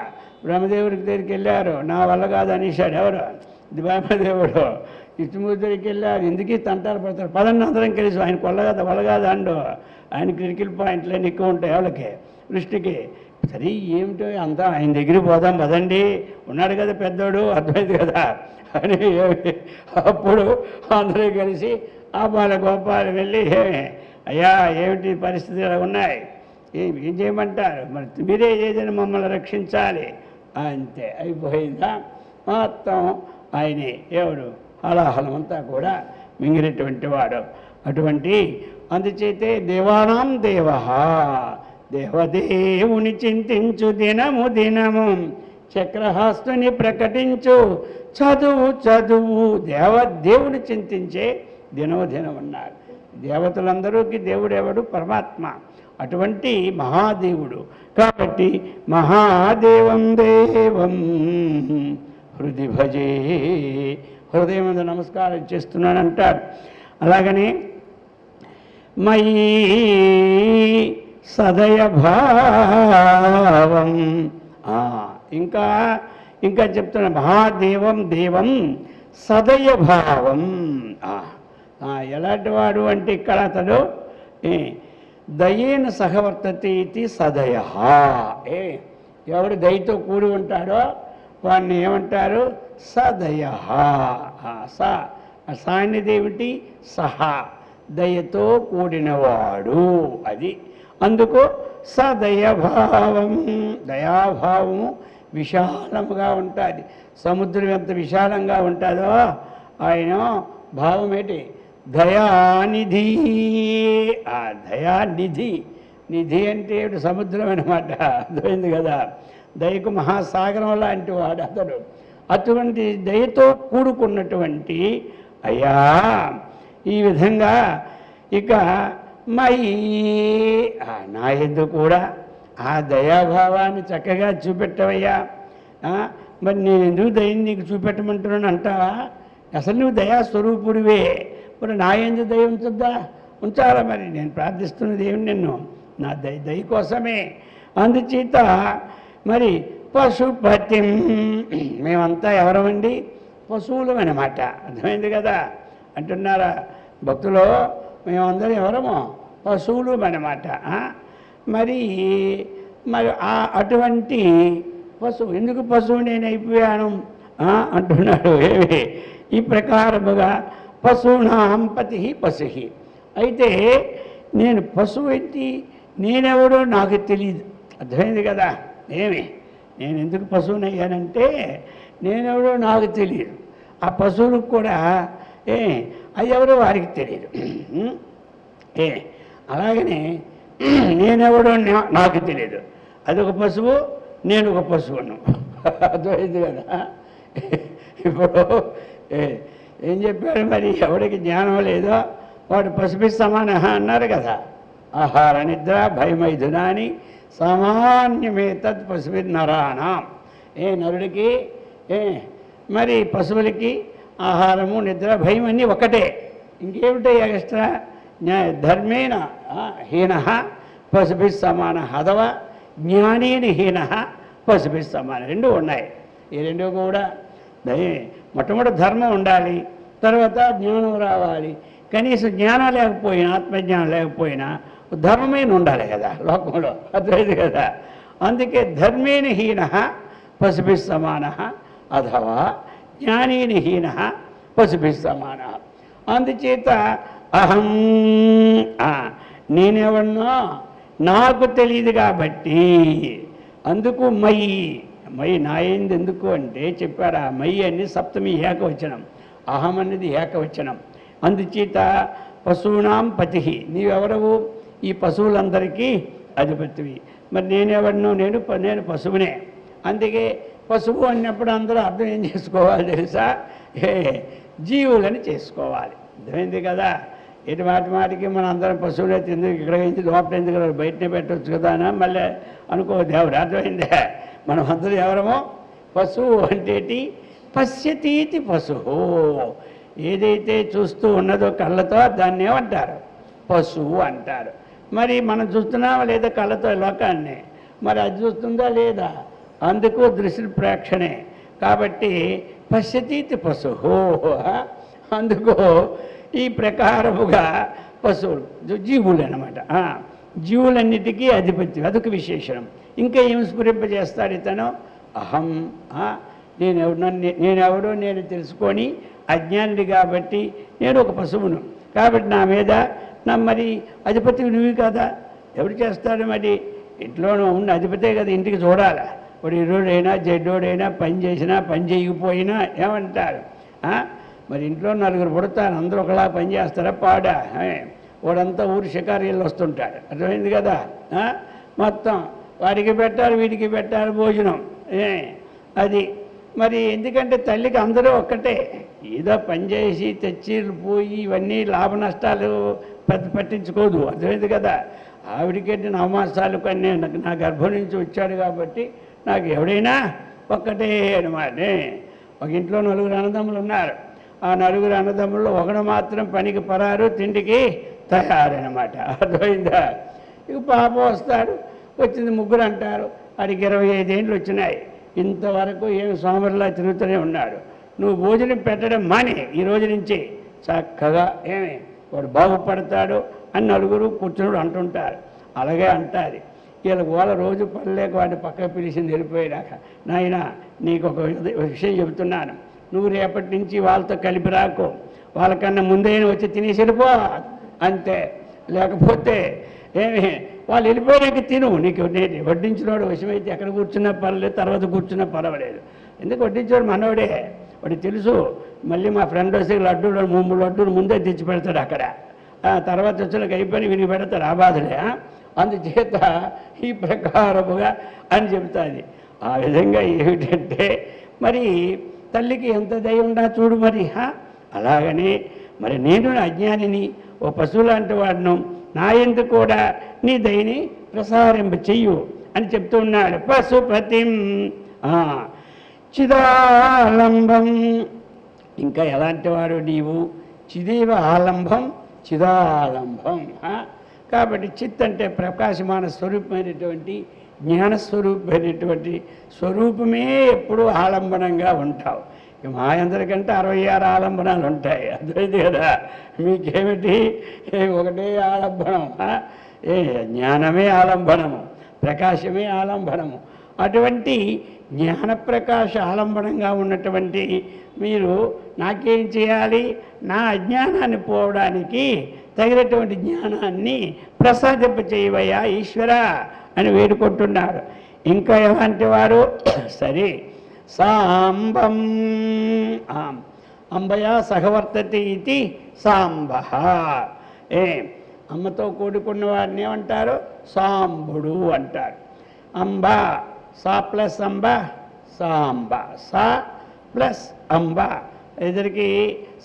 బ్రహ్మదేవుడికి దగ్గరికి వెళ్ళారు, నా వల్ల కాదు అనేసాడు. ఎవరు? ఇది బ్రహ్మదేవుడు. విష్ణుమూర్తికి వెళ్ళారు, ఎందుకు తంటాలు పడతారు, పదండి అందరం కలిసి, ఆయన వల్లగాదు అండు. ఆయన క్రిటికల్ పాయింట్లన్నీ ఎక్కువ ఉంటాయి ఎవరికి? దృష్టికి. సరే ఏమిటో అంతా ఆయన దగ్గరికి పోదాం పదండి, ఉన్నాడు కదా పెద్దోడు, అర్థమైంది కదా అని. అప్పుడు అందరూ కలిసి ఆ బాల గోపాలు వెళ్ళి, అయ్యా ఏమిటి పరిస్థితులు ఇలా ఉన్నాయి, ఏం చేయమంటారు, మరి మీరే ఏదైనా మమ్మల్ని రక్షించాలి. అంతే అయిపోయిందా మొత్తం. ఆయనే ఎవడు హలాహలమంతా కూడా మింగినటువంటి వాడు. అటువంటి అందుచేతే దేవానాం దేవ, దేవదేవుని చింతించు దినము దినము, చక్రహస్తుని ప్రకటించు చదువు దేవుని చింతించే దినము దినం అన్నాడు. దేవతలందరూకి దేవుడు ఎవడు? పరమాత్మ. అటువంటి మహాదేవుడు. కాబట్టి మహాదేవం దేవం హృది భజే, హృదయం మీద నమస్కారం చేస్తున్నాను అంటారు. అలాగనే మయీ సదయ భావం, ఇంకా చెప్తున్నా మహాదేవం దేవం సదయ భావం. ఎలాంటి వాడు అంటే ఇక్కడ అతడు దయేన సహవర్తతే ఇది సదయ. ఎవడు దయతో కూడి ఉంటాడో వాడిని ఏమంటారు? సదయ. సాన్నిదేమిటి? సహా, దయతో కూడినవాడు. అది అందుకు సదయభావం. దయాభావము విశాలముగా ఉంటుంది. సముద్రం ఎంత విశాలంగా ఉంటుందో ఆయన భావం ఏంటి? దయానిధి. ఆ దయానిధి, నిధి అంటే సముద్రం అన్నమాట. అర్థమైంది కదా? దయకు మహాసాగరం లాంటి వాడు అతడు. అటువంటి దయతో కూడుకున్నటువంటి అయ్యా ఈ విధంగా ఇక మయి నా యందు కూడా ఆ దయాభావాన్ని చక్కగా చూపెట్టవయ్యా. మరి నేను ఎందుకు దయని నీకు చూపెట్టమంటున్నాను అంటావా? అసలు నువ్వు దయాస్వరూపుడివే, మరి నా యందు దయ ఉంచుద్దా? ఉంచాలా? మరి నేను ప్రార్థిస్తున్నది ఏమి నిన్ను నా దయ కోసమే. అందుచేత మరి పశుపతి, మేమంతా ఎవరమండి? పశువులం అన్నమాట. అర్థమైంది కదా? అంటున్నారా భక్తులు? మేమందరం ఎవరమో పశువులు అన్నమాట. మరి అటువంటి పశువు ఎందుకు పశువు నేను అయిపోయాను అంటున్నాడు. ఏమి ఈ ప్రకారముగా పశూనాం పతి పశు. అయితే నేను పశువు ఏంటి, నేనెవడో నాకు తెలియదు. అర్థమైంది కదా? నేను ఎందుకు పశువునయ్యానంటే నేనెవడో నాకు తెలియదు. ఆ పశువులకు కూడా అది ఎవరో వారికి తెలియదు. అలాగనే నేనెవడో నాకు తెలియదు. అదొక పశువు, నేను ఒక పశువును. అర్థమైంది కదా? ఇప్పుడు ఏం చెప్పారు మరి? ఎవడికి జ్ఞానం లేదో వాడు పశుపి సమాన అన్నారు కదా. ఆహార నిద్ర భయమైథునాని సామాన్యమే తద్ పశుపి నరాణం. నరుడికి మరి పశువులకి ఆహారము నిద్ర భయం అన్నీ ఒకటే. ఇంకేమిటో ఎక్స్ట్రా? ధర్మేణ హీన పశుభి సమాన, అథవా జ్ఞానేన హీన పశుభి సమాన. రెండు ఉన్నాయి. ఈ రెండు కూడా మొట్టమొదటి ధర్మం ఉండాలి, తర్వాత జ్ఞానం రావాలి. కనీసం జ్ఞానం లేకపోయినా, ఆత్మజ్ఞానం లేకపోయినా ధర్మమైన ఉండాలి కదా లోకంలో. అర్థమైంది కదా? అందుకే ధర్మేణ హీన పశుభి సమాన, అథవా జ్ఞానేన హీన పశుభి సమాన. అందుచేత అహం నేనెవన్నో నాకు తెలియదు కాబట్టి అందుకు మయి నాయంది. ఎందుకు అంటే చెప్పారా, మయి అని సప్తమి ఏకవచనం, అహం అనేది ఏకవచనం. అందుచేత పశూనాం పతి, నీవెవరవు? ఈ పశువులందరికీ అధిపతివి. మరి నేనెవరినో? నేను పశువునే. అందుకే పశువు అన్నప్పుడు అందరూ అర్థం ఏం చేసుకోవాలి తెలుసా? జీవులని చేసుకోవాలి. అర్థమైంది కదా? ఎటు మాటికి మనం అందరం పశువులైతే ఎందుకు ఇక్కడ నుంచి లోపల ఎందుకు బయటనే పెట్టవచ్చు కదా అని మళ్ళీ అనుకో దేవుడు. అర్థమైందే? మనం అందరూ ఎవరమో పశువు అంటే పశ్యతీతి పశువు. ఏదైతే చూస్తూ ఉన్నదో కళ్ళతో దాన్ని ఏమంటారు? పశువు అంటారు. మరి మనం చూస్తున్నామా లేదా కళ్ళతో లోకాన్ని? మరి అది చూస్తుందా లేదా? అందుకు దృష్టి ప్రేక్షణే. కాబట్టి పశ్యతీతి పశువు. అందుకు ఈ ప్రకారముగా పశువులు జీవులు అన్నమాట. జీవులన్నిటికీ అధిపతి, అదొక విశేషణం. ఇంకా ఏం స్ఫురింపజేస్తాడు ఇతను? అహం, నేనెవడో నేను తెలుసుకొని అజ్ఞానుడి కాబట్టి నేను ఒక పశువును. కాబట్టి నా మీద మరి అధిపతి నువ్వు కదా, ఎవడు చేస్తాడు? మరి ఇంట్లోనూ ఉన్న అధిపతే కదా ఇంటికి చూడాలా. వాడు ఇరుడైనా జడ్డోడైనా పని చేసినా పని చేయకపోయినా ఏమంటారు? మరి ఇంట్లో నలుగురు పుడతారు, అందరూ ఒకలా పని చేస్తారా? పాడా వాడంతా ఊరి షికారీలు వస్తుంటాడు. అర్థమైంది కదా? మొత్తం వాడికి పెట్టాలి వీడికి పెట్టాలి భోజనం. అది మరి ఎందుకంటే తల్లికి అందరూ ఒక్కటే. ఏదో పనిచేసి తెచ్చి పోయి ఇవన్నీ లాభ నష్టాలు పట్టించుకోదు. అర్థమైంది కదా? ఆవిడికెట్టి 9 మాసాలు కన్నా నా గర్భం నుంచి వచ్చాడు కాబట్టి నాకు ఎవడైనా ఒక్కటే అనమాట. ఒక ఇంట్లో 4 అన్నదమ్ములు ఉన్నారు. ఆ 4 అన్నదమ్ముల్లో ఒకడు మాత్రం పనికి పరారు, తిండికి తయారనమాట. అర్థమైందా? ఇక పాప వస్తాడు, వచ్చింది 3 అంటారు. వాడికి 25 ఏళ్ళు వచ్చినాయి. ఇంతవరకు ఏమి సోమరిలా తిరుగుతూనే ఉన్నాడు. నువ్వు భోజనం పెట్టడం మానే ఈ రోజు నుంచి, చక్కగా ఏమి వాడు బాగుపడతాడు అని నలుగురు కూర్చున్నాడు అంటుంటారు. అలాగే అంటారు. వీళ్ళ వాళ్ళ రోజు పనిలేక వాడిని పక్కకు పిలిచింది వెళ్ళిపోయాక, నాయన నీకు ఒక విషయం చెబుతున్నాను, నువ్వు రేపటి నుంచి వాళ్ళతో కలిపి రాకు, వాళ్ళకన్నా ముందైనా వచ్చి తినేసి వెళ్ళిపో అంతే. లేకపోతే ఏమి వాళ్ళు వెళ్ళిపోయాక తిను, నీకు వడ్డించినవాడు విషయమైతే ఎక్కడ కూర్చున్నా పర్లేదు, తర్వాత కూర్చున్నా పర్వాలేదు. ఎందుకు వడ్డించేవాడు మనవాడే, వాడికి తెలుసు. మళ్ళీ మా ఫ్రెండ్ వస్తే లడ్డూలు 3 లడ్డూలు ముందే తెచ్చి పెడతాడు అక్కడ, తర్వాత వచ్చేలకు అయిపోయి విని పెడతాడు. ఆ బాధలే. అందుచేత ఈ ప్రకారముగా అని చెబుతుంది. ఆ విధంగా ఏమిటంటే మరి తల్లికి ఎంత దయ ఉండా చూడు మరి. అలాగనే మరి నేను అజ్ఞానిని, ఓ పశువు లాంటి వాడును, నా ఎందుకు కూడా నీ దయని ప్రసారింప చెయ్యు అని చెప్తూ ఉన్నాడు. పశుపతిం చిదాలంబం. ఇంకా ఎలాంటి వాడు నీవు? చిదేవ ఆలంబం చిదాలంబం. కాబట్టి చిత్ అంటే ప్రకాశమాన స్వరూపమైనటువంటి జ్ఞానస్వరూపమైనటువంటి స్వరూపమే ఎప్పుడూ ఆలంబనంగా ఉంటావు. మా అందరికంటే 66 ఆలంబనాలు ఉంటాయి. అర్థమైంది కదా? మీకేమిటి? ఒకటే ఆలంబనం. జ్ఞానమే ఆలంబనము, ప్రకాశమే ఆలంబనము. అటువంటి జ్ఞానప్రకాశ ఆలంబనంగా ఉన్నటువంటి మీరు నాకేం చేయాలి? నా అజ్ఞానాన్ని పోవడానికి తగినటువంటి జ్ఞానాన్ని ప్రసాదింప చేయవయ్యా ఈశ్వర అని వేడుకుంటున్నారు. ఇంకా ఎలాంటి వారు? సరే, సాంబం అంబయా సహవర్తతి ఇది సాంబ. అమ్మతో కూడుకున్న వారిని ఏమంటారు? సాంబుడు అంటారు. అంబ, సా ప్లస్ అంబ సాంబ, సా ప్లస్ అంబ, ఎదురికి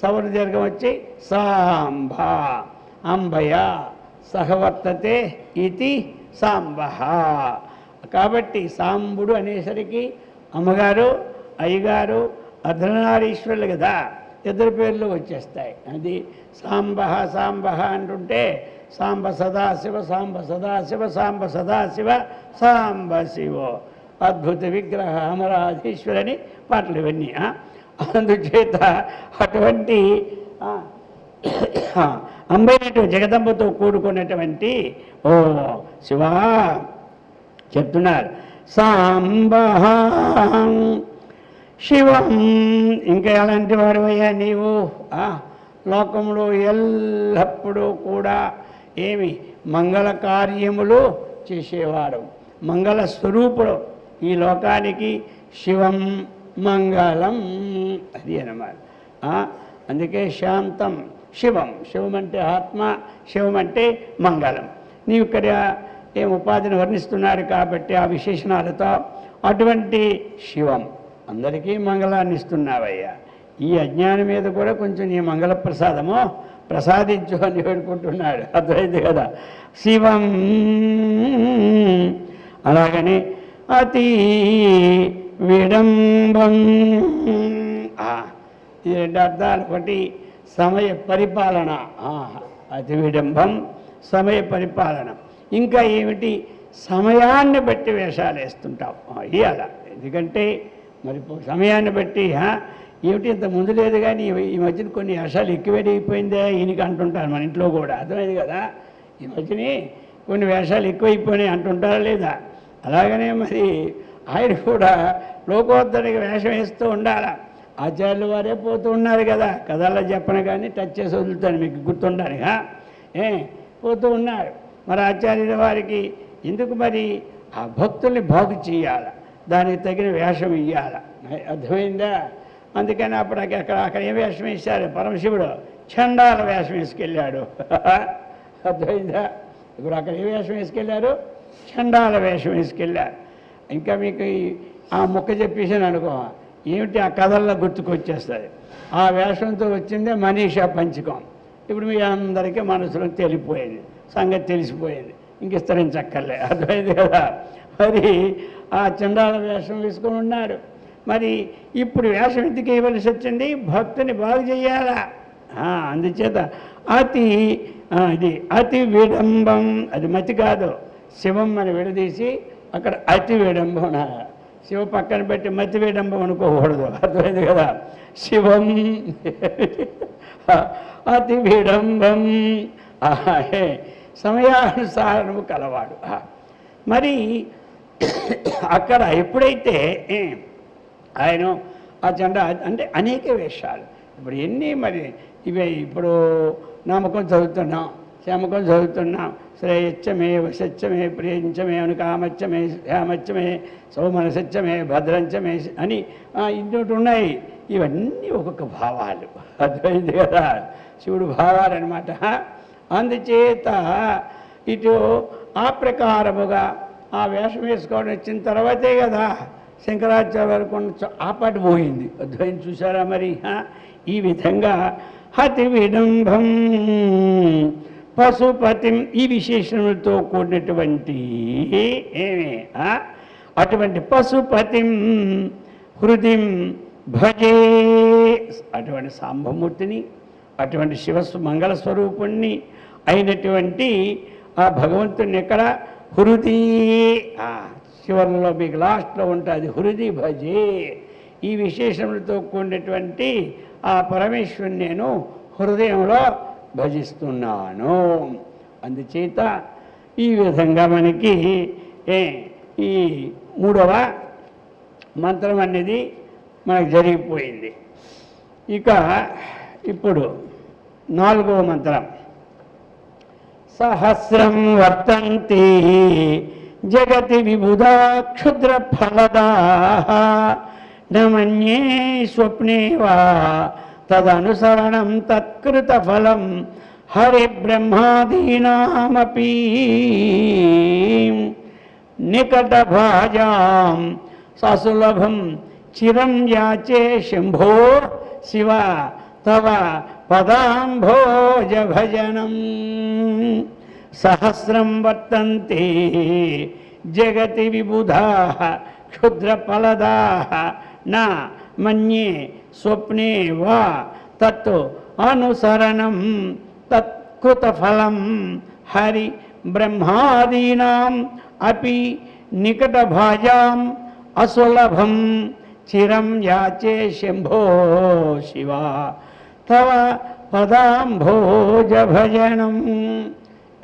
సవర్ణ దీర్ఘం వచ్చి సాంబ. అంబయ సహవర్తతే ఇది సాంబ. కాబట్టి సాంబుడు అనేసరికి అమ్మగారు, అయ్యగారు, అర్ధనారీశ్వరులు కదా, ఇద్దరు పేర్లు వచ్చేస్తాయి. అది సాంబ సాంబ అంటుంటే సాంబ సదాశివ, సాంబ సదాశివ, సాంబ సదాశివ, సాంబ శివో అద్భుత విగ్రహ అమరాధీశ్వరని పాటలు ఇవన్నీ. అందుచేత అటువంటి అంబైనటువంటి జగదంబతో కూడుకున్నటువంటి ఓ శివా చెప్తున్నారు. సాంబ శివం. ఇంకా ఎలాంటి వాడువయ్యా నీవు? లోకంలో ఎల్లప్పుడూ కూడా ఏమి మంగళ కార్యములు చేసేవాడు, మంగళ స్వరూపుడు. ఈ లోకానికి శివం మంగళం అది అన్నమాట. అందుకే శాంతం శివం. శివం అంటే ఆత్మ, శివం అంటే మంగళం. నీవు ఇక్కడ ఏం ఉపాధిని వర్ణిస్తున్నారు కాబట్టి ఆ విశేషణాలతో అటువంటి శివం అందరికీ మంగళాన్ని ఇస్తున్నావయ్యా. ఈ అజ్ఞానం మీద కూడా కొంచెం నీ మంగళ ప్రసాదము ప్రసాదించు అని వేడుకుంటున్నాడు. అర్థమైంది కదా? శివం. అలాగని అతి విడంబం. ఈ 2 అర్థాలు. ఒకటి సమయ పరిపాలన, అతి విడంబం సమయ పరిపాలన. ఇంకా ఏమిటి? సమయాన్ని బట్టి వేషాలు వేస్తుంటాం ఇవాళ. ఎందుకంటే మరి సమయాన్ని బట్టి ఏమిటి ఇంత ముందు లేదు కానీ ఈ మధ్యన కొన్ని వేషాలు ఎక్కువైపోయిందే ఈయనకి అంటుంటారు మన ఇంట్లో కూడా. అర్థమైంది కదా? ఈ మధ్యని కొన్ని వేషాలు ఎక్కువైపోయినాయి అంటుంటారా లేదా? అలాగనే మరి ఆయన కూడా లోకోత్తరికి వేషం వేస్తూ ఉండాలా. ఆచార్యుల వారే పోతూ ఉన్నారు కదా, కథల్లో చెప్పను కానీ టచ్ చేసి వదులుతాను, మీకు గుర్తుండాలి. పోతూ ఉన్నారు. మరి ఆచార్యుల వారికి ఎందుకు మరి ఆ భక్తుల్ని బాగు చేయాలి, దానికి తగిన వేషం ఇవ్వాలి. అర్థమైందా? అందుకని అప్పుడు అక్కడ ఏ వేషం వేశారు? పరమశివుడు చండాల వేషం వేసుకెళ్ళాడు. అర్థమైందా? ఇప్పుడు అక్కడ ఏ వేషం వేసుకెళ్ళారు? చండాల వేషం వేసుకెళ్ళారు. ఇంకా మీకు ఆ మొక్క చెప్పేసాను అనుకో, ఏమిటి ఆ కథల్లో గుర్తుకొచ్చేస్తుంది. ఆ వేషంతో వచ్చిందే మనీషా పంచకం. ఇప్పుడు మీ అందరికీ మనసులో తెలిపోయింది, సంగతి తెలిసిపోయింది. విస్తరించక్కర్లే. అర్థమైంది కదా. మరి ఆ చండాల వేషం వేసుకొని ఉన్నాడు. మరి ఇప్పుడు వేషం ఎందుకు ఇవ్వవలసి వచ్చింది? భక్తుని బాగు చేయాలా. అందుచేత అతి విడంబం, అది మతి కాదు, శివం అని విడదీసి అక్కడ అతి విడంబం, శివ పక్కన పెట్టి మతి విడంబం అనుకోకూడదు. అర్థమైంది కదా. శివం అతి విడంబం, సమయానుసారము కలవాడు. మరి అక్కడ ఎప్పుడైతే ఆయన ఆ చండా అంటే అనేక వేషాలు, ఇప్పుడు ఎన్ని మరి ఇవే, ఇప్పుడు నామకం చదువుతున్నాం, శ్యామకం చదువుతున్నాం, శ్రేయచ్చమే వశచ్చమే ప్రియంచమే అను కామచ్చమే శ్యామచ్చమే సౌమనసచ్చమే భద్రంచమే అని ఇంకోటి ఉన్నాయి. ఇవన్నీ ఒక్కొక్క భావాలు. అర్థమైంది కదా. శివుడు భావాలు అనమాట. అందుచేత ఇటు ఆ ప్రకారముగా ఆ వేషం వేసుకోవడం వచ్చిన తర్వాతే కదా శంకరాచార్య వారు కొంచెం ఆపాటి పోయింది. అద్వైతం చూసారా మరి. ఈ విధంగా హతి విడంబం పశుపతిం, ఈ విశేషణలతో కూడినటువంటి అటువంటి పశుపతిం హృదిం భజే, అటువంటి సాంబమూర్తిని, అటువంటి మంగళస్వరూపుణ్ణి అయినటువంటి ఆ భగవంతుని ఎక్కడ హృది, చివరిలో మీకు లాస్ట్లో ఉంటుంది హృది భజే. ఈ విశేషములతో కూడినటువంటి ఆ పరమేశ్వరుని నేను హృదయంలో భజిస్తున్నాను. అందుచేత ఈ విధంగా మనకి ఈ 3వ మంత్రం అనేది మనకు జరిగిపోయింది. ఇక ఇప్పుడు 4వ మంత్రం. సహస్రం వర్తంతి జగతి విబుధా క్షుద్ర ఫలదా నమన్యే స్వప్నే వా తదనుసరణం తత్కృత ఫలం హరి బ్రహ్మాదీనామపి నికట భాజాం ససులభం చిరం యాచే శంభో శివ తవ పదాంభోజ భజనం. సహస్రం వర్తంతే జగతి విబుధా క్షుద్రఫలదా నా మన్యే స్వప్నే వా తత్ అనుసరణం తత్కృతఫలం హరి బ్రహ్మాదీనాం అపి నికటభాజాం అసులభం చిరం యాచే శంభో శివ తవ పదాంభోజ భజనం.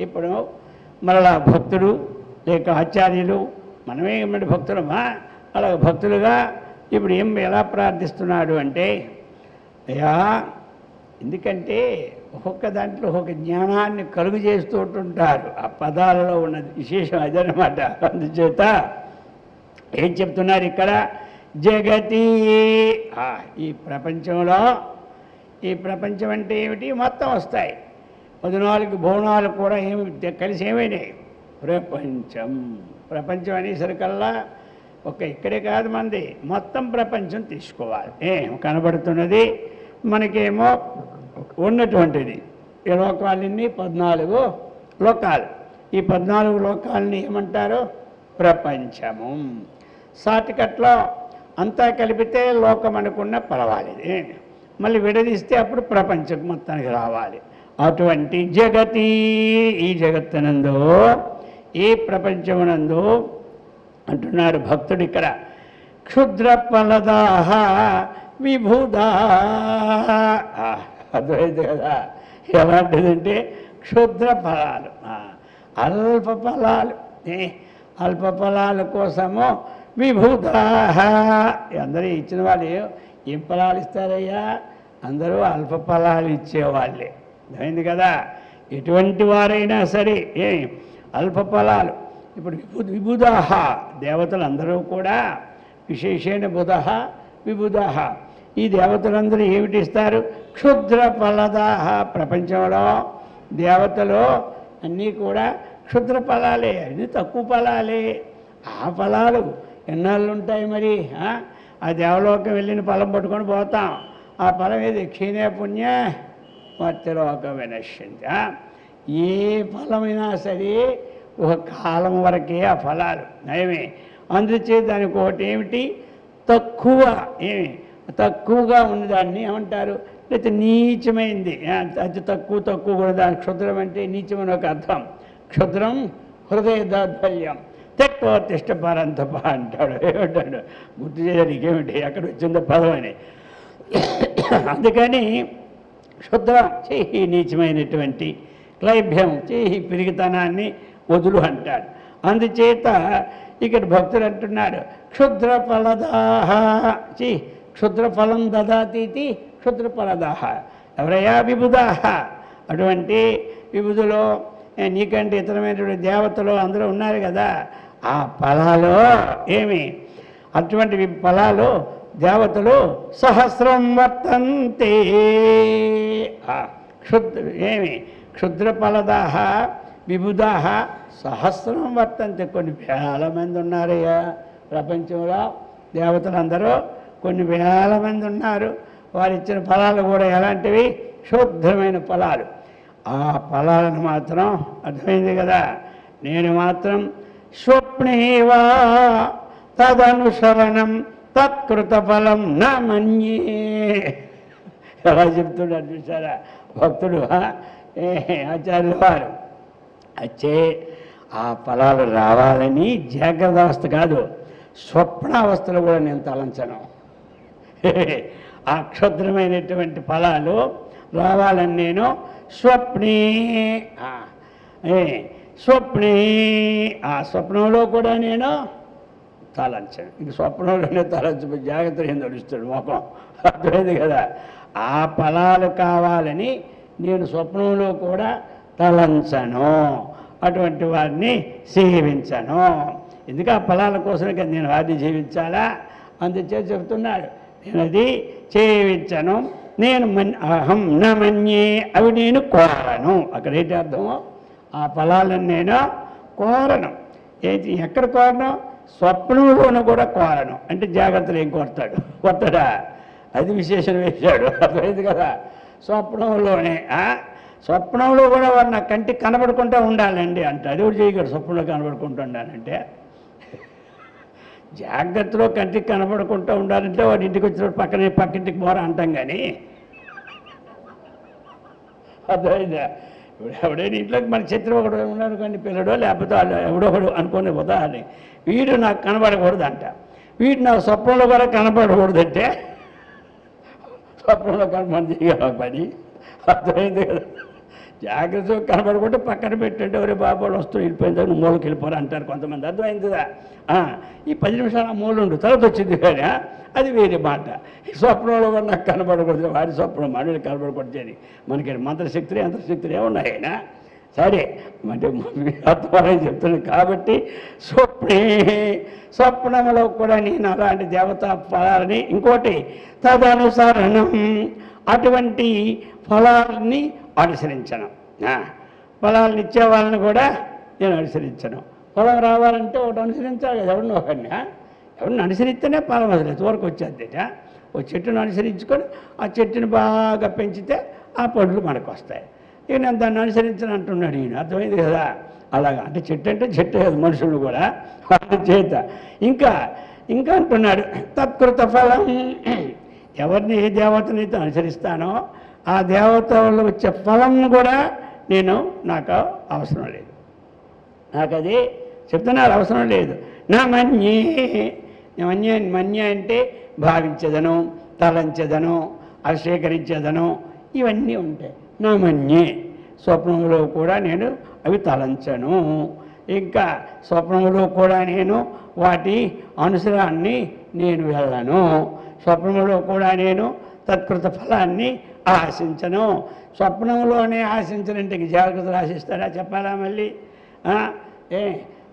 ఇప్పుడు మరలా భక్తుడు లేక ఆచార్యులు, మనమే ఏమిటి భక్తులమా, అలా భక్తులుగా ఇప్పుడు ఎలా ప్రార్థిస్తున్నాడు అంటే, అయ్యా, ఎందుకంటే ఒక్కొక్క దాంట్లో ఒక్కొక్క జ్ఞానాన్ని కలుగు చేస్తూ ఉంటుంటారు. ఆ పదాలలో ఉన్న విశేషం అదనమాట. అందుచేత ఏం చెప్తున్నారు ఇక్కడ, జగతి, ఈ ప్రపంచంలో, ఈ ప్రపంచం అంటే ఏమిటి, మొత్తం వస్తాయి 14 భువనాలు కూడా కలిసి ఏమైనాయి, ప్రపంచం. ప్రపంచం అనేసరికల్లా ఇక్కడే కాదు మంది, మొత్తం ప్రపంచం తీసుకోవాలి. కనబడుతున్నది మనకేమో ఉన్నటువంటిది ఈ లోకాలన్నీ 14 లోకాలు. ఈ 14 లోకాలని ఏమంటారు, ప్రపంచము. సాటికట్లో అంతా కలిపితే లోకం అనుకున్న పర్వాలేదు, మళ్ళీ విడదీస్తే అప్పుడు ప్రపంచం మొత్తానికి రావాలి. అటువంటి జగతి, ఈ జగత్తునందు, ఈ ప్రపంచమునందు అంటున్నాడు భక్తుడు ఇక్కడ, క్షుద్ర ఫలదాహ విభుదా. అర్థమైంది కదా. ఎలాంటిదంటే క్షుద్ర ఫలాలు, అల్ప ఫలాలు, అల్ప ఫలాల కోసము విభుదా. అందరూ ఇచ్చిన వాళ్ళు ఏం ఫలాలు ఇస్తారయ్యా, అందరూ అల్ప ఫలాలు ఇచ్చేవాళ్ళే. అర్థమైంది కదా. ఎటువంటి వారైనా సరే అల్ప ఫలాలు. ఇప్పుడు విబుధాహ, దేవతలందరూ కూడా విశేషమైన బుధ విబుధాహ, ఈ దేవతలందరూ ఏమిటి ఇస్తారు, క్షుద్ర ఫలదాహ. ప్రపంచంలో దేవతలు అన్నీ కూడా క్షుద్ర ఫలాలే, అది తక్కువ ఫలాలే. ఆ ఫలాలు ఎన్నాళ్ళు ఉంటాయి మరి. ఆ దేవలోకం వెళ్ళిన ఫలం పట్టుకొని పోతాం. ఆ ఫలం ఏది, క్షీణే పుణ్య మత్స్యలోకం వినశ్యంతి. ఏ ఫలమైనా సరే ఒక కాలం వరకే ఆ ఫలాలు నయమే. అందుచే దానికి ఒకటి ఏమిటి, తక్కువ తక్కువగా ఉన్నదాన్ని ఏమంటారు, లేకపోతే నీచమైంది, అతి తక్కువ కూడా దాని క్షుద్రం అంటే నీచమని ఒక అర్థం. క్షుద్రం హృదయ దౌర్బల్యం తెక్కోతిష్ట పరంతప అంటాడు. ఏమంటాడు, గుర్తు చేయడానికి ఏమిటి, అక్కడ వచ్చిందో పదం అని. అందుకని క్షుద్రం చేయి నీచమైనటువంటి క్లైభ్యం చేయి పిరిగితనాన్ని వదులు అంటాడు. అందుచేత ఇక్కడ భక్తులు అంటున్నారు, క్షుద్ర ఫలదాహ క్షుద్ర ఫలం దదాతీతి క్షుద్ర ఫలదాహ. ఎవరయ్యా విబుధాహ, అటువంటి విబుధులో నీకంటే ఇతరమైనటువంటి దేవతలు అందరూ ఉన్నారు కదా, ఆ ఫలాలు అటువంటి ఫలాలు దేవతలు సహస్రం వర్తంతే. క్షుద్ర ఫలదాహ విబుధాహ సహస్రం వర్తంతే. కొన్ని వేల మంది ఉన్నారయ్యా ప్రపంచంలో, దేవతలందరూ కొన్ని వేల మంది ఉన్నారు. వారు ఇచ్చిన ఫలాలు కూడా ఎలాంటివి, శుద్ధమైన ఫలాలు. ఆ ఫలాలను మాత్రం అర్థమైంది కదా, నేను మాత్రం స్వప్నేవా తదనుసరణం తత్కృత ఫలం నా మన్యే. ఎలా చెప్తున్నాడు చూసారా భక్తుడు, ఆచార్యుల వారు. వచ్చే ఆ ఫలాలు రావాలని జాగ్రత్త అవస్థ కాదు, స్వప్నావస్థలో కూడా నేను తలంచను. ఆ క్షుద్రమైనటువంటి ఫలాలు రావాలని నేను స్వప్నే ఆ స్వప్నంలో కూడా నేను తలంచాను. ఇంక స్వప్నంలోనే తలంచిపోయి జాగ్రత్త ఏం నడుస్తాడు మొఖం, అర్థమైంది కదా. ఆ ఫలాలు కావాలని నేను స్వప్నంలో కూడా తలంచను, అటువంటి వారిని సేవించను. ఎందుకు ఆ ఫలాల కోసమే కదా నేను వారిని జీవించాలా, అందుచే చెబుతున్నాడు. నేను అది సేవించను, నేను అహం నా మన్యే, అవి నేను కోరను. అక్కడ ఏంటి అర్థమో, ఆ ఫలాలను నేను కోరను. ఏంటి, ఎక్కడ కోరను, స్వప్నంలోనూ కూడా కోరను. అంటే జాగ్రత్తలు ఏం కొడతాడా, అది విశేషం వేశాడు, అర్థమైంది కదా. స్వప్నంలోనే స్వప్నంలో కూడా వారు నా కంటికి కనబడుకుంటూ ఉండాలండి అంటే అది కూడా చేయగలడు. స్వప్నంలో కనబడుకుంటూ ఉండాలంటే, జాగ్రత్తలో కంటికి కనబడుకుంటూ ఉండాలంటే వాడు ఇంటికి వచ్చినప్పుడు పక్కింటికి పోరా అంటాం. కానీ అర్థమైందా, ఎవడైనా ఇంట్లోకి మన చిత్రం ఒకడు ఉన్నాడు కానీ పిల్లడో లేకపోతే వాళ్ళు ఎవడొకడు అనుకునే ఉదాహరణ, వీడు నాకు కనబడకూడదు అంట, వీడు నాకు స్వప్నంలో కూడా కనబడకూడదంటే స్వప్నంలో కనబడి చేయగల పని, అర్థమైంది కదా. జాగ్రత్తగా కనబడకుంటే పక్కన పెట్టండి, ఎవరే బాబాలు వస్తూ వెళ్ళిపోయిందా నువ్వు మూలకి వెళ్ళిపోరా అంటారు కొంతమంది, అర్థమైంది కదా. ఈ 10 నిమిషాలు ఆ మూలు ఉండు, తర్వాత వచ్చింది కానీ అది వేరే మాట. స్వప్నంలో కూడా నాకు కనబడకూడదు, వాడి స్వప్నం మనకి కనబడకూడదు అని మనకి మంత్రశక్తులు యంత్రశక్తులు ఏమున్నాయి అయినా సరే, అంటే అర్థమని చెప్తున్నాను. కాబట్టి స్వప్నంలో కూడా నేను అలాంటి దేవతా ఫలాలని, ఇంకోటి తదనుసరణం, అటువంటి ఫలాలని అనుసరించను. ఫలాలను ఇచ్చే వాళ్ళని కూడా నేను అనుసరించను. ఫలం రావాలంటే ఒకటి అనుసరించాలి కదా, ఎవరిని అనుసరిస్తేనే ఫలం అసలు వరకు వచ్చేది. ఒక చెట్టును అనుసరించుకొని ఆ చెట్టుని బాగా పెంచితే ఆ పండ్లు మనకు వస్తాయి. ఇక నేను దాన్ని అనుసరించను అంటున్నాడు ఈయన, అర్థమైంది కదా. అలాగా అంటే చెట్టు అంటే చెట్టు కదా, మనుషులు కూడా చేత. ఇంకా అంటున్నాడు తత్కృత ఫలం, ఎవరిని ఏ దేవతనైతే అనుసరిస్తానో ఆ దేవత వల్ల వచ్చే ఫలం కూడా నాకు అవసరం లేదు, నాకు అది చెప్తున్నారు అవసరం లేదు. నా మన్య అంటే భావించేదను, తలంచేదను, అభిషేకరించేదను, ఇవన్నీ ఉంటాయి. నా మన్యే, స్వప్నంలో కూడా నేను అవి తలంచను. ఇంకా స్వప్నంలో కూడా నేను వాటి అనుసరాన్ని నేను వెళ్ళను. స్వప్నంలో కూడా నేను తత్కృత ఫలాన్ని ఆశించను. స్వప్నంలోనే ఆశించనంటే జాగ్రత్తలు ఆశిస్తాడా చెప్పాలా మళ్ళీ?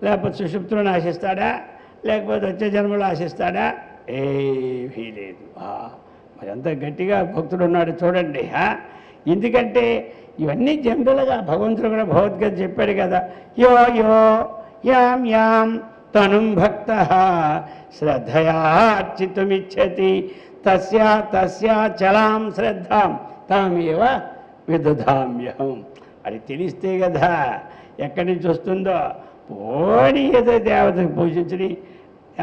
లేకపోతే సుషుప్తులను ఆశిస్తాడా, లేకపోతే వచ్చే జన్మలో ఆశిస్తాడా? ఏమీ లేదు. మరి అంత గట్టిగా భక్తుడు ఉన్నాడు చూడండి. ఎందుకంటే ఇవన్నీ జనరల్గా భగవంతుడు కూడా భగవద్గీత చెప్పాడు కదా, యో యాం తనుం భక్త శ్రద్ధయార్చితుమిచ్చతి తస్యా చలాం శ్రద్ధాం తామేవ విదధామ్యహం. అది తెలిస్తే కదా ఎక్కడి నుంచి వస్తుందో. పోనీ ఏదో దేవతకు పూజించని,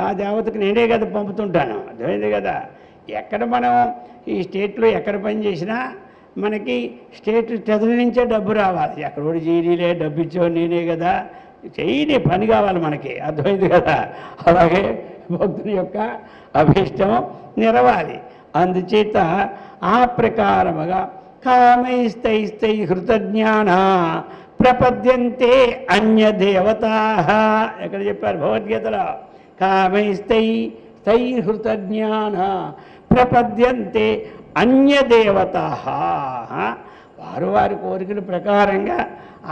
ఆ దేవతకు నేనే కదా పంపుతుంటాను. అర్థమైంది కదా. ఎక్కడ మనం ఈ స్టేట్లో ఎక్కడ పని చేసినా మనకి స్టేట్ ట్రెజరీ నుంచే డబ్బు రావాలి. ఎక్కడ కూడా చేయలే, డబ్బు ఇచ్చేవాడు నేనే కదా, చేయని పని కావాలి మనకి. అర్థమైంది కదా. అలాగే భక్తుని యొక్క అభీష్టం నెరవాలి. అందుచేత ఆ ప్రకారముగా కామైస్తైస్తై హృతజ్ఞాన ప్రపద్యంతే అన్యదేవతా. ఎక్కడ చెప్పారు భగవద్గీతలో? కామైస్తై తై హృతజ్ఞాన ప్రపద్యంతే అన్యదేవతా. వారు వారి కోరికల ప్రకారంగా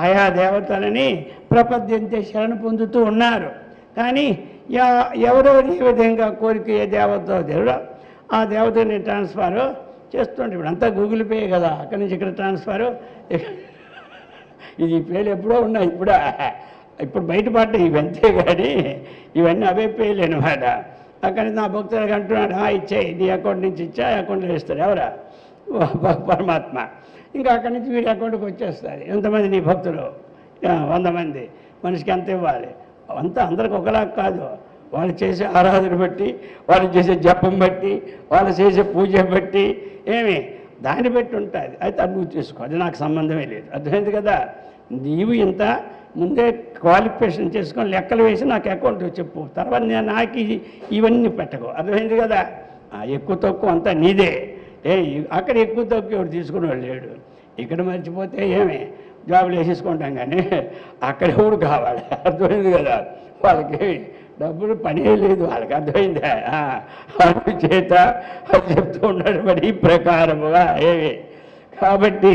ఆయా దేవతలని ప్రపద్యంతే శరణ పొందుతూ ఉన్నారు. కానీ ఎవరెవరు ఏ విధంగా కోరిక ఏ దేవత దేవుడో ఆ దేవతని ట్రాన్స్ఫర్ చేస్తుంటే, ఇప్పుడు అంతా గూగుల్ పే కదా, అక్కడి నుంచి ఇక్కడ ట్రాన్స్ఫరు. ఇది పేలు ఎప్పుడో ఉన్నాయి, ఇప్పుడు బయటపడ్డాయి ఇవంతే. కానీ ఇవన్నీ అవే పేలు అనమాట. అక్కడి నుంచి నా భక్తులకు అంటున్నాడు, ఇచ్చేయి, నీ అకౌంట్ నుంచి ఇచ్చా, అకౌంట్లో ఇస్తారు. ఎవరా? పరమాత్మ. ఇంకా అక్కడి నుంచి వీడి అకౌంట్కి వచ్చేస్తుంది. ఎంతమంది నీ భక్తులు? 100 మంది. మనిషికి ఎంత ఇవ్వాలి? అంతా అందరికి ఒకలా కాదు. వాళ్ళు చేసే ఆరాధన బట్టి, వాళ్ళు చేసే జపం బట్టి, వాళ్ళు చేసే పూజ బట్టి దాన్ని బట్టి ఉంటుంది. అయితే అది నువ్వు చేసుకో, అది నాకు సంబంధమే లేదు. అర్థమైంది కదా. నీవు ఇంత ముందే క్వాలిఫికేషన్ చేసుకొని లెక్కలు వేసి నాకు అకౌంట్ చెప్పు, తర్వాత నాకు ఇవన్నీ పెట్టకు. అర్థమైంది కదా. ఎక్కువ తక్కువ అంతా నీదే. అక్కడ ఎక్కువ తక్కువ ఎవరు తీసుకునేవాడు లేడు. ఇక్కడ మర్చిపోతే జాబులు వేసేసుకుంటాం, కానీ అక్కడ ఎవరు కావాలి. అర్థమైంది కదా. వాళ్ళకి డబ్బులు పనే లేదు వాళ్ళకి. అర్థమైందా? అందుచేత అది చెప్తూ ఉన్నాడు మరి ఈ ప్రకారముగా. కాబట్టి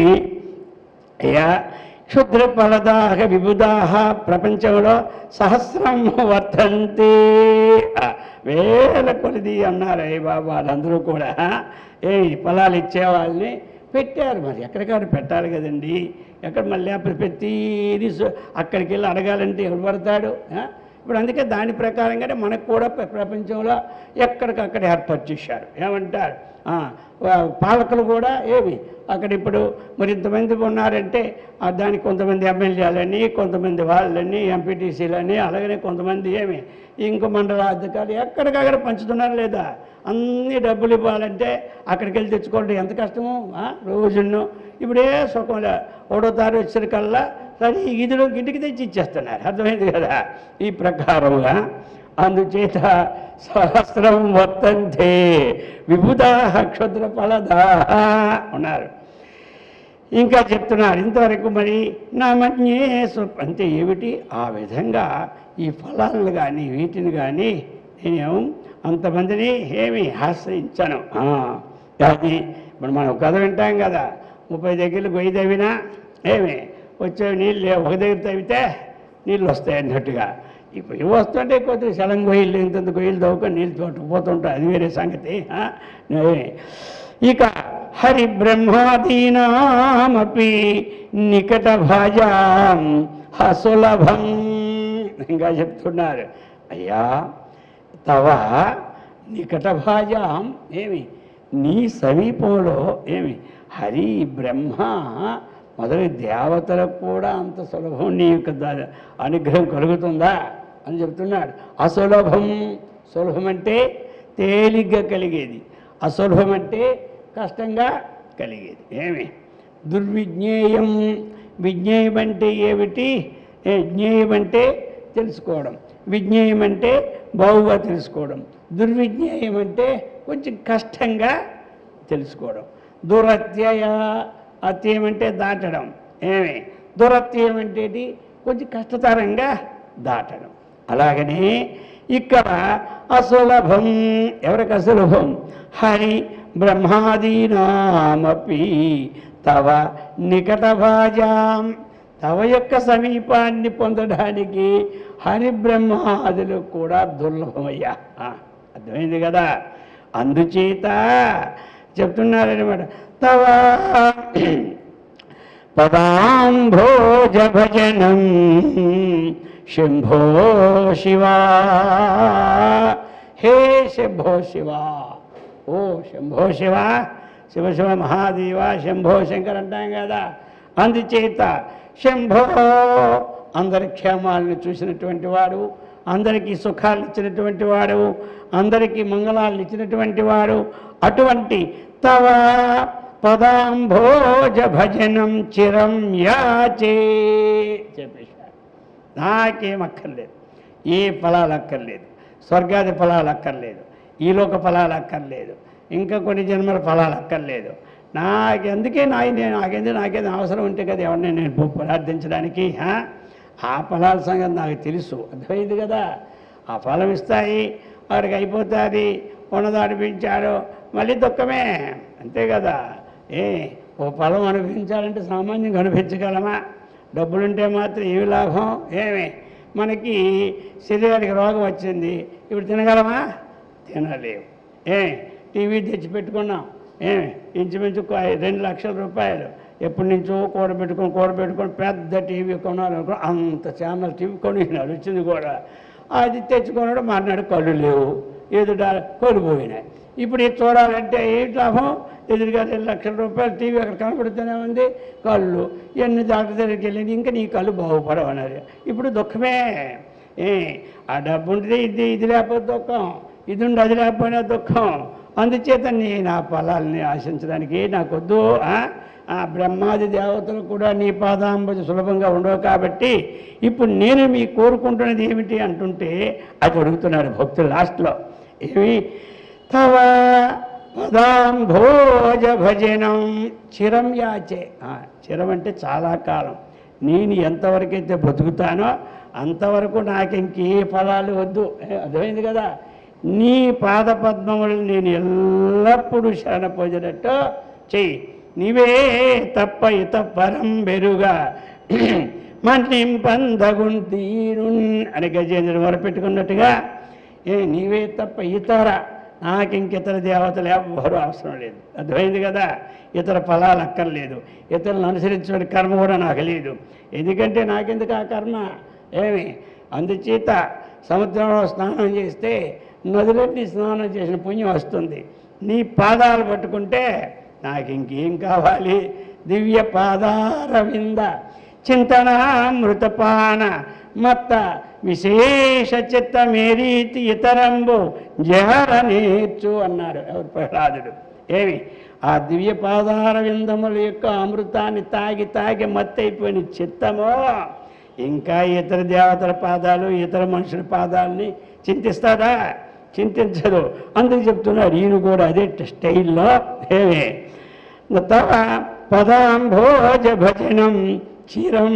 క్షుద్ర ఫలదాహ విబుధాహ ప్రపంచంలో సహస్రం వర్తంతే. వేల కొలిది అన్నారు బాబు. వాళ్ళందరూ కూడా ఫలాలు ఇచ్చేవాళ్ళని పెట్టారు. మరి ఎక్కడికాడు పెట్టాలి కదండి. ఎక్కడ మళ్ళీ ప్రతిదీ అక్కడికి వెళ్ళి అడగాలంటే ఎవరు పడతాడు? ఇప్పుడు అందుకే దాని ప్రకారంగానే మనకు కూడా ప్రపంచంలో ఎక్కడికక్కడ ఏర్పాటు చేశారు. ఏమంటారు? పాలకులు కూడా అక్కడ ఇప్పుడు మరి ఇంతమంది ఉన్నారంటే దానికి కొంతమంది ఎమ్మెల్యేలని, కొంతమంది వాళ్ళని, ఎంపీటీసీలని, అలాగనే కొంతమంది ఇంకో మండలాధికారులు ఎక్కడికక్కడ పంచుతున్నారు లేదా? అన్ని డబ్బులు ఇవ్వాలంటే అక్కడికి వెళ్ళి తెచ్చుకోవడం ఎంత కష్టము రోజును. ఇప్పుడే సుఖంలో 1వ తారీఖు వచ్చేసరికల్లా సరే ఇదిలో ఇంటికి తెచ్చి ఇచ్చేస్తున్నారు. అర్థమైంది కదా. ఈ ప్రకారంగా అందుచేత సహస్రం వర్తంతే విబుధాః క్షుద్ర ఫలదాః ఉన్నారు. ఇంకా చెప్తున్నారు ఇంతవరకు. మరి నా మన్యే అంటే ఏమిటి? ఆ విధంగా ఈ ఫలాలను కానీ వీటిని కానీ నేను అంతమందిని ఆశ్రయించాను. కానీ ఇప్పుడు మనం కథ వింటాం కదా, 30 దగ్గరలు గొయ్యి తవ్వినా వచ్చే నీళ్ళు ఒక దగ్గర తవ్వితే నీళ్ళు వస్తాయి అన్నట్టుగా. ఇప్పుడు ఇవి వస్తుంటే కొద్దిగా శలం గొయ్యిలు ఇంత గొయ్యిలు తవ్వుకొని నీళ్ళు తోటపోతుంటాయి, అది వేరే సంగతి. ఇక హరి బ్రహ్మాదీనామపి నికట భాజాం అసులభం. ఇంకా చెప్తున్నారు, అయ్యా తవ నికట భాజాం నీ సమీపంలో హరి బ్రహ్మ మొదటి దేవతలకు కూడా అంత సులభం నీ యొక్క అనుగ్రహం కలుగుతుందా అని చెప్తున్నాడు. అసులభం. సులభం అంటే తేలిగ్గా కలిగేది, అసులభం అంటే కష్టంగా కలిగేది. దుర్విజ్ఞేయం. విజ్ఞేయం అంటే ఏమిటి? జ్ఞేయం అంటే తెలుసుకోవడం, విజ్ఞేయం అంటే బావుగా తెలుసుకోవడం, దుర్విజ్ఞేయం అంటే కొంచెం కష్టంగా తెలుసుకోవడం. దురత్యయ. అత్యయం అంటే దాటడం. దురత్యయం అంటే కొంచెం కష్టతరంగా దాటడం. అలాగనే ఇక్కడ అసులభం. ఎవరికి అసులభం? హరి బ్రహ్మాదీనామపి తవ నికట భాజాం. తవ యొక్క సమీపాన్ని పొందడానికి హరి బ్రహ్మాదులు కూడా దుర్లభమయ్యా. అర్థమైంది కదా. అందుచేత చెప్తున్నారనమాట. తవ పదాంభోజ భజనం శంభో శివా. హే శంభో శివా. ఓ శంభో శివ, శివ శివ మహాదేవ, శంభో శంకర్ అంటాం కదా. అందుచేత శంభో అందరి క్షేమాలను చూసినటువంటి వాడు, అందరికీ సుఖాలు ఇచ్చినటువంటి వాడు, అందరికీ మంగళాలను ఇచ్చినటువంటి వాడు. అటువంటి తవ పదాంభోజ భజనం చిరం యాచే చెప్పేశాడు. నాకేం అక్కర్లేదు, ఏ ఫలాలు అక్కర్లేదు, స్వర్గాది ఫలాలు అక్కర్లేదు, ఈలోక ఫలాలు అక్కర్లేదు, ఇంకా కొన్ని జన్మల ఫలాలు అక్కర్లేదు. నాకెందుకే నాకేదో అవసరం ఉంటే కదా ఎవరిని నేను ప్రార్థించడానికి. ఆ ఫలాల సంగతి నాకు తెలుసు, అర్థమైంది కదా. ఆ ఫలం ఇస్తాయి, వాడికి అయిపోతుంది, ఉన్నది అనిపించాడు, మళ్ళీ దుఃఖమే, అంతే కదా. ఓ ఫలం అనిపించాలంటే సామాన్యంగా అనిపించగలమా? డబ్బులుంటే మాత్రం ఏమి లాభం? మనకి శరీరానికి రోగం వచ్చింది, ఇప్పుడు తినగలమా? తినలేవు. టీవీ తెచ్చి పెట్టుకున్నాం, ఇంచుమించు 2 లక్షల రూపాయలు ఎప్పటి నుంచో కూడబెట్టుకొని పెద్ద టీవీ కొనాలనుకో, అంత ఛానల్ టీవీ కొనినాడు, వచ్చింది కూడా. అది తెచ్చుకున్నాడు, మర్నాడు కళ్ళు లేవు, ఎదుట కోల్పోయినాయి. ఇప్పుడు ఇది చూడాలంటే ఏంటి లాభం? ఎదురుగా 2 లక్షల రూపాయలు టీవీ అక్కడ కనపడుతూనే ఉంది, కళ్ళు ఎన్ని డాక్టర్ దగ్గరికి వెళ్ళింది, ఇంకా నీ కళ్ళు బాగుపడవన్నారు. ఇప్పుడు దుఃఖమే. ఆ డబ్బు ఉంటుంది, ఇది లేకపోతే దుఃఖం, ఇది ఉండి అది లేకపోయినా దుఃఖం. అందుచేత నేను ఆ ఫలాల్ని ఆశించడానికి నాకొద్దు. ఆ బ్రహ్మాది దేవతలు కూడా నీ పాదాంబుజ సులభంగా ఉండవు కాబట్టి ఇప్పుడు నేను మీ కోరుకుంటున్నది ఏమిటి అంటుంటే అది అడుగుతున్నాడు భక్తులు లాస్ట్లో. ఏమి? తవ పదాంభోజ భజనం చిరం యాచే. చిరం అంటే చాలా కాలం. నేను ఎంతవరకైతే బతుకుతానో అంతవరకు నాకు ఇంకే ఫలాలు వద్దు, అర్థమైంది కదా. నీ పాదపద్మములు నేను ఎల్లప్పుడూ శరణ పొందినట్టు చెయ్యి. నీవే తప్ప ఇత పరం బెరుగా మన్నింపందగుంతీరు అని గజేంద్రుడు మొరపెట్టుకున్నట్టుగా నీవే తప్ప ఇతర నాకు ఇంకితర దేవతలు ఎవ్వరూ అవసరం లేదు, అర్థమైంది కదా. ఇతర ఫలాలు అక్కర్లేదు, ఇతరులను అనుసరించిన కర్మ కూడా నాకు లేదు. ఎందుకంటే నాకెందుకు ఆ కర్మ? అందుచేత సముద్రంలో స్నానం చేస్తే నదులన్నీ స్నానం చేసిన పుణ్యం వస్తుంది. నీ పాదాలు పట్టుకుంటే నాకు ఇంకేం కావాలి? దివ్య పాదారవింద చింతనామృతపాన మత్త విశేష చిత్త మేరీతి ఇతరంబు జహర నేర్చు అన్నారు ఎవరు? ప్రహ్లాదుడు. ఆ దివ్య పాదారవిందముల యొక్క అమృతాన్ని తాగి తాగి మత్తైపోయిన చిత్తమో ఇంకా ఇతర దేవతల పాదాలు, ఇతర మనుషుల పాదాలని చింతిస్తాడా? చింతించదు. అందుకు చెప్తున్నారు ఈయన కూడా అదే స్టైల్లో. తవ పదాంభోజ భజనం చిరం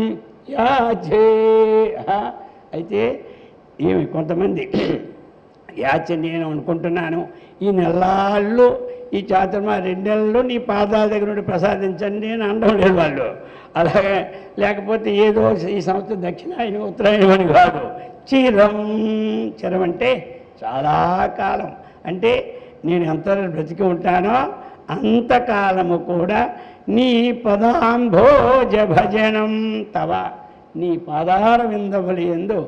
యాచే. అయితే కొంతమంది యాచ నేను అనుకుంటున్నాను, ఈ నెలలు ఈ చాతుర్మా 2 నెలలు నీ పాదాల దగ్గర నుండి ప్రసాదించండి నేను అనడం లేదు వాళ్ళు. అలాగే లేకపోతే ఏదో ఈ సంవత్సరం దక్షిణాయనం ఉత్తరాయణం అని కాదు. చిరం అంటే చాలా కాలం. అంటే నేను ఎంత బ్రతికి ఉంటానో అంతకాలము కూడా నీ పదాంభోజ భజనం తవ, నీ పాదార విందములు యందు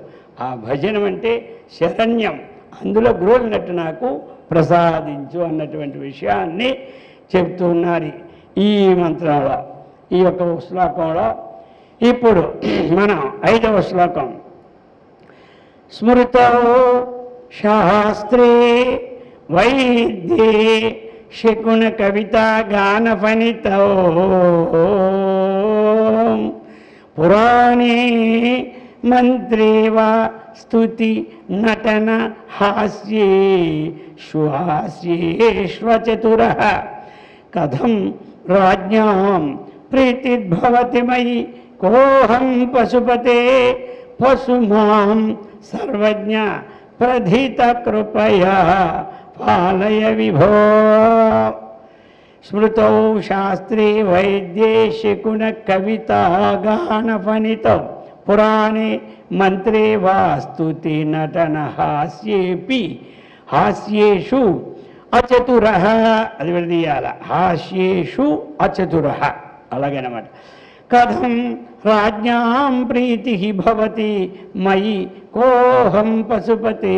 ఆ భజనం అంటే శరణ్యం, అందులో గ్రోలినట్టు నాకు ప్రసాదించు అన్నటువంటి విషయాన్ని చెప్తున్నారు ఈ మంత్రంలో, ఈ యొక్క శ్లోకంలో. ఇప్పుడు మనం 5వ శ్లోకం. స్మృతో శాస్త్రే వైద్యే శకున కవిత గాన ఫణితో పురాణే మంత్రే వా స్తుతి నటన హాస్యే శ్వాస్యేష్వచతుర కథం రాజ్ఞాం ప్రీతిర్భవతి మయి కోహం పశుపతే పశుమాం సర్వజ్ఞ ప్రధిత కృపయా పాలయ విభో. స్మృతౌ శాస్త్రే వైద్యే శకున కవిత గాన ఫణితో పురాణే మంత్రే వా స్తుతి నటన హాస్యేపి హాస్యేషు అచతుర. అది విడదీయాల, హాస్యేషు అచతుర అలాగేనమాట. కథం రాజ్ఞాం ప్రీతి భవతి మయి కోహం పశుపతే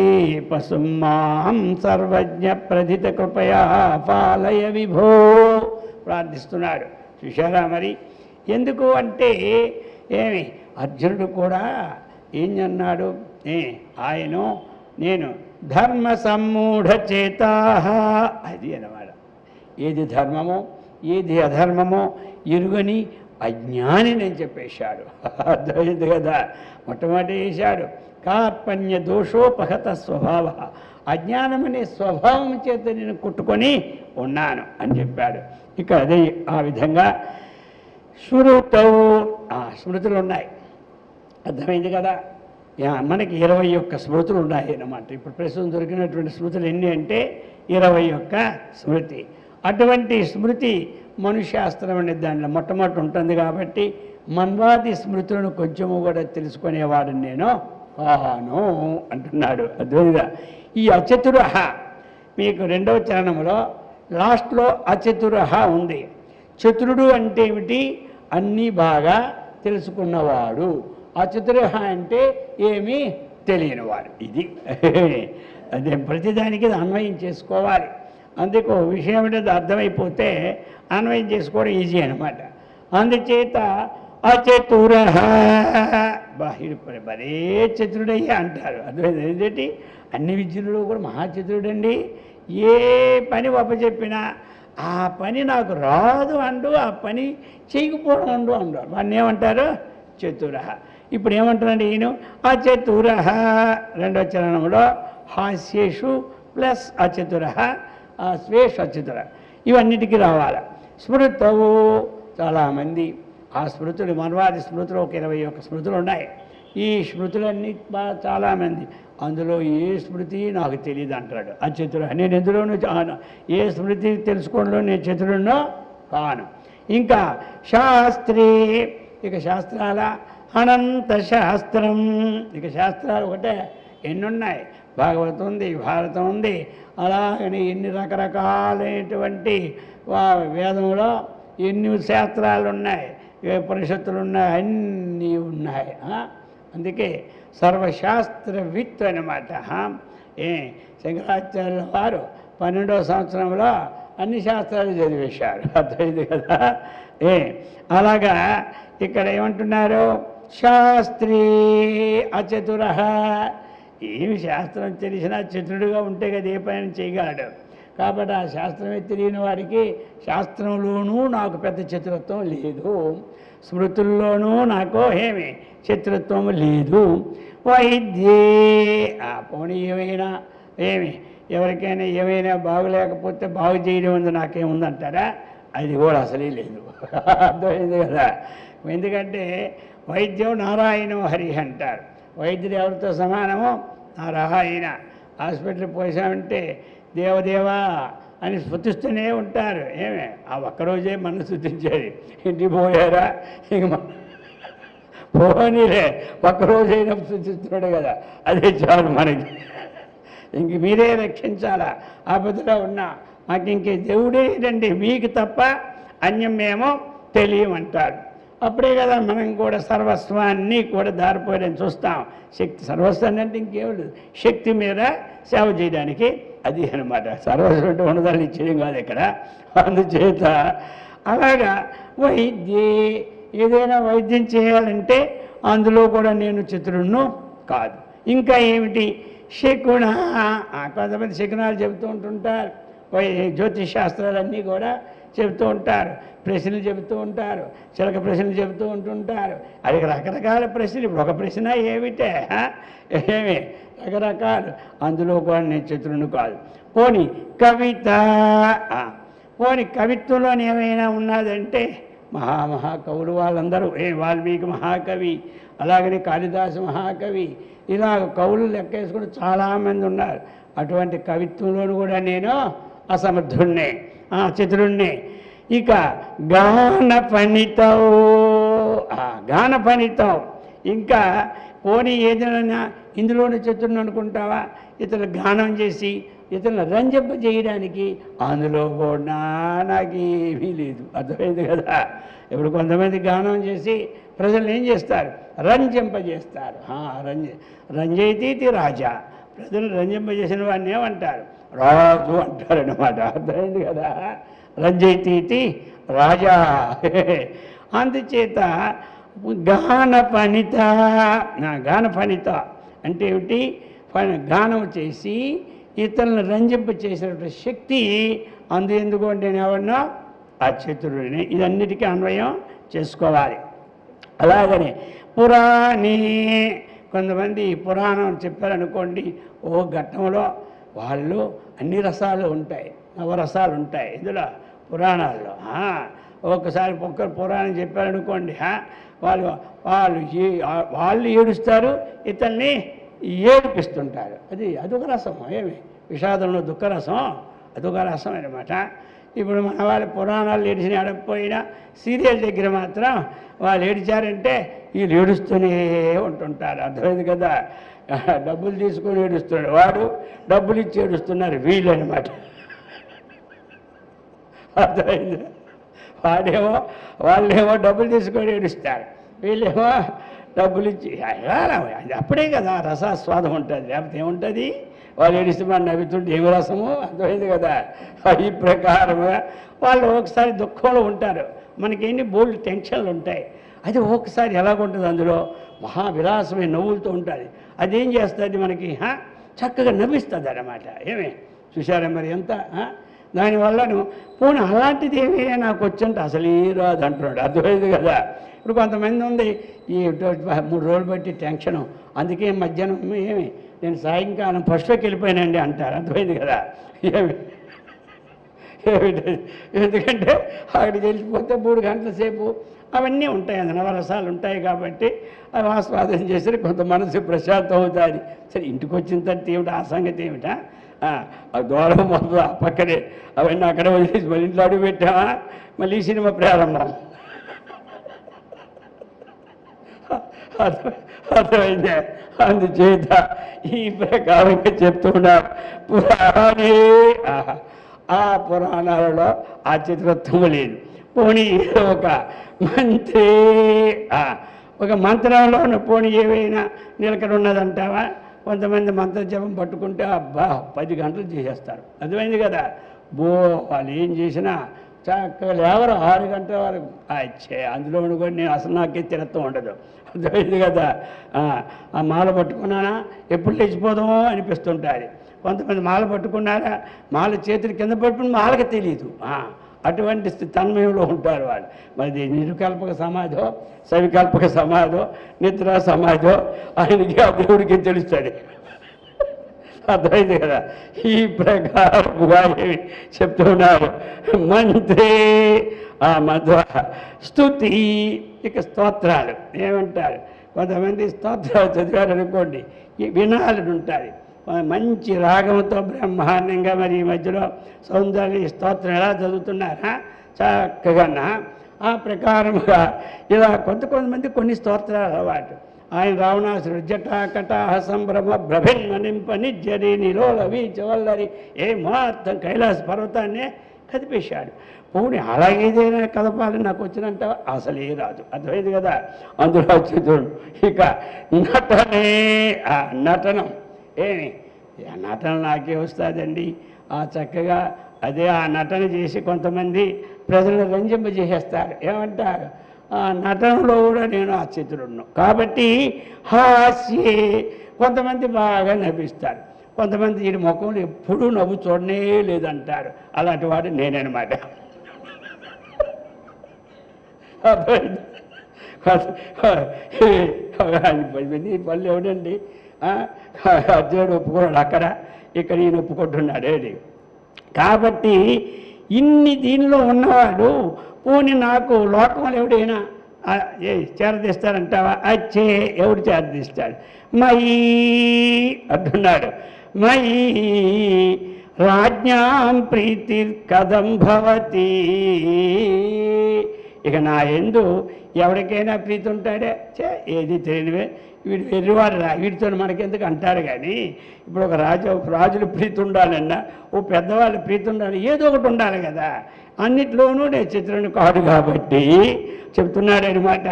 పశుమాం సర్వజ్ఞ ప్రధిత కృపయా పాలయ విభో ప్రార్థిస్తున్నాడు. చూశారా మరి? ఎందుకు అంటే ఏమి అర్జునుడు కూడా ఏం అన్నాడు, ఆయన నేను ధర్మ సమ్మూఢ చేతా, అది అన్నమాట. ఏది ధర్మమో ఏది అధర్మమో ఎరుగని అజ్ఞాని నేను చెప్పేశాడు. అర్థమైంది కదా. మొట్టమొదటి వేశాడు కార్పణ్య దోషోపహత స్వభావ, అజ్ఞానమనే స్వభావం చేత నేను కొట్టుకొని ఉన్నాను అని చెప్పాడు. ఇక అదే ఆ విధంగా స్మృతులు ఉన్నాయి. అర్థమైంది కదా. మనకి 21 స్మృతులు ఉన్నాయి అన్నమాట. ఇప్పుడు ప్రస్తుతం దొరికినటువంటి స్మృతులు ఎన్ని అంటే 21 స్మృతి. అటువంటి స్మృతి మనుశాస్త్రం అనే దానిలో మొట్టమొదటి ఉంటుంది కాబట్టి మన్వాది స్మృతులను కొంచెము కూడా తెలుసుకునేవాడు నేను కాను అంటున్నాడు. అద్వైతంగా ఈ అచతురహ మీకు 2వ చరణంలో లాస్ట్లో అచతురహ ఉంది. చతురుడు అంటే ఏమిటి, అన్నీ బాగా తెలుసుకున్నవాడు. అచతురహ అంటే ఏమీ తెలియనివాడు. ఇది అదే ప్రతిదానికి అన్వయం చేసుకోవాలి. అందుకు విషయం అనేది అర్థమైపోతే అన్వయం చేసుకోవడం ఈజీ అనమాట. అందుచేత అచతురహ బాహ్యుడు మరే చతురుడయ్యా అంటారు. అర్థమైంది ఏంటంటే అన్ని విద్యలలో కూడా మహాచతురుడండి. ఏ పని చెప్పినా ఆ పని నాకు రాదు అండు, ఆ పని చేయకపోవడం అండు వాడిని ఏమంటారు చతురహ. ఇప్పుడు ఏమంటారండి ఈయన అచతురహ 2వ చరణంలో హాస్యేషు ప్లస్ అచతురహ స్వేష్ అచతుర ఇవన్నిటికీ రావాలి. స్మృతవు చాలామంది ఆ స్మృతులు మన్వాది స్మృతులు ఒక 21 స్మృతులు ఉన్నాయి. ఈ స్మృతులన్నీ చాలామంది అందులో ఏ స్మృతి నాకు తెలియదు అంటాడు అచతుర. నేను ఎందులోనూ ఏ స్మృతి తెలుసుకోవడంలో నేను చతురున్నో కాను. ఇంకా శాస్త్రే ఇక శాస్త్రాల అనంత శాస్త్రం, ఇక శాస్త్రాలు ఒకటే ఎన్నున్నాయి. భాగవతం ఉంది, భారతం ఉంది, అలాగని ఎన్ని రకరకాలైనటువంటి వేదంలో ఎన్ని శాస్త్రాలు ఉన్నాయి, ఉపనిషత్తులు ఉన్నాయి, అన్నీ ఉన్నాయి. అందుకే సర్వశాస్త్రవిత్ అనమాట. శంకరాచార్యుల వారు 12వ సంవత్సరంలో అన్ని శాస్త్రాలు చదివేశారు. అర్థమైంది కదా. అలాగా ఇక్కడ ఏమంటున్నారు శాస్త్రీ అచతురః. ఏమి శాస్త్రం తెలిసినా చతురుడుగా ఉంటే కదా ఏ పని చేయగలడు. కాబట్టి ఆ శాస్త్రమే తెలియని వారికి శాస్త్రంలోనూ నాకు పెద్ద చతురత్వం లేదు, స్మృతుల్లోనూ నాకు ఏమి చతురత్వం లేదు. వైద్యే పోనీ ఏమైనా ఎవరికైనా ఏమైనా బాగులేకపోతే బాగు చేయడం ఉంది నాకేముందంటారా, అది కూడా అసలే లేదు. అర్థమైంది కదా. ఎందుకంటే వైద్యం నారాయణం హరి అంటారు. వైద్యుడు ఎవరితో సమానమో నారాయణ. హాస్పిటల్కి పోసామంటే దేవదేవా అని స్తుతిస్తూనే ఉంటారు. ఆ ఒక్కరోజే మనం స్తుతించేది. ఇంటికి పోయారా ఇంక పోనీలే, ఒక్కరోజైనా స్తుతిస్తున్నాడు కదా, అదే చాలు మనకి. ఇంక మీరే రక్షించాలా, ఆపదలో ఉన్నా మాకు ఇంకే దేవుడేనండి మీకు తప్ప అన్యం మేము తెలియమంటాడు. అప్పుడే కదా మనం కూడా సర్వస్వాన్ని కూడా దారిపోయని చూస్తాం. శక్తి సర్వస్వాన్ని అంటే ఇంకేమిటి, శక్తి మీద సేవ చేయడానికి అది అనమాట. సర్వస్వం ఉన్నదాన్ని ఇచ్చేయం కాదు ఇక్కడ. అందుచేత అలాగా వైద్యే ఏదైనా వైద్యం చేయాలంటే అందులో కూడా నేను చతురును కాదు. ఇంకా ఏమిటి శకున, కొంతమంది శకునాలు చెబుతూ ఉంటుంటారు, జ్యోతిష్ శాస్త్రాలన్నీ కూడా చెబుతూ ఉంటారు, ప్రశ్నలు చెబుతూ ఉంటారు, చిలక ప్రశ్నలు చెబుతూ ఉంటుంటారు. అది రకరకాల ప్రశ్నలు. ఇప్పుడు ఒక ప్రశ్న ఏమిటే రకరకాలు. అందులో కూడా నేను చతురును కాదు. పోనీ కవిత, పోనీ కవిత్వంలోని ఏమైనా ఉన్నదంటే మహాకవులు వాళ్ళందరూ వాల్మీకి మహాకవి, అలాగనే కాళిదాసు మహాకవి, ఇలా కవులు లెక్కేసుకుని చాలామంది ఉన్నారు. అటువంటి కవిత్వంలోనూ కూడా నేను అసమర్థుణ్ణే, చతురుణ్ణే. ఇక గాన పనితం, గాన పనితం. ఇంకా పోనీ ఏదైనా ఇందులోనే చతురుని అనుకుంటావా, ఇతరులు గానం చేసి ఇతరులను రంజింప చేయడానికి అందులో కూడా నాకేమీ లేదు. అర్థమైంది కదా. ఇప్పుడు కొంతమంది గానం చేసి ప్రజలు ఏం చేస్తారు, రంజింపజేస్తారు. రంజయితీతి రాజా, ప్రజలు రంజింపజేసిన వాడిని ఏమంటారు, రాజు అంటారనమాట. అర్థమైంది కదా. రంజయితీతి రాజా. అందుచేత గాన పనిత. గాన పనిత అంటే ఏమిటి? గానం చేసి ఇతరులను రంజింప చేసినటువంటి శక్తి ఎందుకు అంటే నేను ఎవరన్నా ఆ చతురుడిని. ఇదన్నిటికీ అన్వయం చేసుకోవాలి. అలాగనే పురాణే, కొంతమంది పురాణం చెప్పారనుకోండి, ఘట్టంలో వాళ్ళు అన్ని రసాలు ఉంటాయి, నవరసాలు ఉంటాయి ఇందులో పురాణాల్లో. ఒక్కసారి ఒక్కరు పురాణం చెప్పారనుకోండి, వాళ్ళు వాళ్ళు వాళ్ళు ఏడుస్తారు, ఇతన్ని ఏడిపిస్తుంటారు. అదొక రసం. ఏమి విషాదంలో దుఃఖరసం, అదొక రసం అన్నమాట. ఇప్పుడు మన వాళ్ళు పురాణాలు ఏడిచిన ఏడకపోయినా సీరియల్ దగ్గర మాత్రం వాళ్ళు ఏడిచారంటే వీళ్ళు ఏడుస్తూనే ఉంటుంటారు. అర్థమైంది కదా? డబ్బులు తీసుకొని ఏడుస్తున్నాడు వాడు, డబ్బులు ఇచ్చి ఏడుస్తున్నారు వీళ్ళు అనమాట. అర్థమైంది? వాళ్ళేమో డబ్బులు తీసుకొని ఏడుస్తారు, వీళ్ళేమో డబ్బులు ఇచ్చి. అప్పుడే కదా రసాస్వాదం ఉంటుంది, లేకపోతే ఏముంటుంది? వాళ్ళు ఏడిస్తే మనం నవ్వుతుంటే ఏమి రసము? అర్థమైంది కదా? ఈ ప్రకారంగా వాళ్ళు ఒకసారి దుఃఖంలో ఉంటారు, మనకేంటి బోల్డ్ టెన్షన్లు ఉంటాయి. అది ఒకసారి ఎలాగుంటుంది, అందులో మహావిలాసమైన నవ్వులతో ఉంటుంది. అదేం చేస్తుంది మనకి? చక్కగా నవ్విస్తుంది అన్నమాట. ఏమే చూసారా మరి ఎంత? దానివల్లను పోనీ అలాంటిది ఏమి నాకు వచ్చంటే అసలు ఏ రాదు అంటున్నాడు. అర్థమైంది కదా? ఇప్పుడు కొంతమంది ఉంది ఈ 3 రోజులు బట్టి టెన్షను, అందుకే మధ్యాహ్నం ఏమి నేను సాయంకాలం ఫస్ట్లోకి వెళ్ళిపోయానండి అంటారు. అర్థమైంది కదా? ఎందుకంటే అక్కడికి వెళ్ళిపోతే 3 గంటల సేపు అవన్నీ ఉంటాయి, నవరసాలు ఉంటాయి కాబట్టి అవి ఆస్వాదన చేసి కొంత మనసు ప్రశాంతం అవుతుంది. సరే ఇంటికి వచ్చిన తర్వాత ఏమిటి ఆ సంగతి ఏమిటా? దూరం మొదలు ఆ పక్కనే అవన్నీ అక్కడ వదిలేసి మళ్ళీ ఇంట్లో అడుగు పెట్టామా, మళ్ళీ సినిమా ప్రారంభం. అర్థమైందే? అందుచేత ఈ ప్రకారంగా చెప్తున్నారు. పురాణే, ఆ పురాణాలలో ఆ చతురత్వము లేదు. పోనీ ఒక మంత్రే, ఒక మంత్రంలోనూ పోనీ ఏవైనా నిలకడ ఉన్నదంటావా? కొంతమంది మంత్రజపం పట్టుకుంటే అబ్బా 10 గంటలు చేసేస్తారు. అర్థమైంది కదా? వాళ్ళు ఏం చేసినా చక్కగా లేవరు 6 గంటల వరకు. అందులో కూడా నేను అసలు నాకే తిరత్వం ఉండదు. అర్థమైంది కదా? ఆ మాల పట్టుకున్నానా ఎప్పుడు లేచిపోదామో అనిపిస్తుంటుంది. కొంతమంది మాల పట్టుకున్నారా, మాల చేతులు కింద పట్టుకుని మాలకు తెలియదు. అటువంటి తన్మయంలో ఉంటారు వాళ్ళు. మరి నిరుకల్పక సమాధో, సవికల్పక సమాధో, నిద్ర సమాధో ఆయనకి ఆ దేవుడికి తెలుస్తుంది. అర్థమైంది కదా? ఈ ప్రకారముగా చెప్తున్నారు. మంత్రే, ఆ మధ్వ స్తుతి, ఇక స్తోత్రాలు ఏమంటారు? కొంతమంది స్తోత్రాలు చదివారనుకోండి, ఈ వినాలని ఉంటుంది మంచి రాగంతో బ్రహ్మాండంగా. మరి ఈ మధ్యలో సౌందర్య స్తోత్రం ఎలా చదువుతున్నారా చక్కగా. ఆ ప్రకారముగా ఇలా కొంతమంది కొన్ని స్తోత్రాలు అలవాటు. ఆయన రావణాసురుడు జటాకటాహ సంభ్రమ భ్రభిన్మనింప నిజ్జరి నిలోలవి చవల్లరి ఏ మొత్తం కైలాస పర్వతాన్నే కదిపేశాడు. పోనీ అలాగేదైనా కదపాలని నాకు వచ్చినంట అసలే రాదు. అర్థమైంది కదా? అందులో వచ్చేది ఇక నటనే, ఆ నటనం. ఏమి నటన నాకే వస్తుందండి. చక్కగా అదే ఆ నటన చేసి కొంతమంది ప్రజలను రంజింపజేసేస్తారు. ఏమంటారు? ఆ నటనలో కూడా నేను ఆ చిత్రుడును కాబట్టి హాస్యే, కొంతమంది బాగా నవ్విస్తారు, కొంతమంది ఈ ముఖంలో ఎప్పుడూ నవ్వు చూడనే లేదంటారు. అలాంటి వాడు నేనన్నమాట. పళ్ళు ఎవడండి? అర్జునుడు ఒప్పుకున్నాడు అక్కడ, ఇక్కడ ఈయన ఒప్పుకుంటున్నాడేది. కాబట్టి దీనిలో ఉన్నవాడు పోనీ నాకు లోకంలో ఎవడైనా చేరదీస్తారంటావా? అచ్చే, ఎవడు చేరదీస్తాడు? మయీ అంటున్నాడు. మయీ రాజ్ఞాం ప్రీతి కథం భవతి. ఇక నా యందు ఎవరికైనా ప్రీతి ఉంటాడే? ఏది తెలియనివే, వీడు వెర్రివాడు రా, వీడితో మనకెందుకు అంటారు. కానీ ఇప్పుడు ఒక రాజుల ప్రీతి ఉండాలన్నా, ఓ పెద్దవాళ్ళ ప్రీతి ఉండాలి, ఏదో ఒకటి ఉండాలి కదా. అన్నిట్లోనూ నేను చిత్రుని కాదు కాబట్టి చెప్తున్నాడు అనమాట.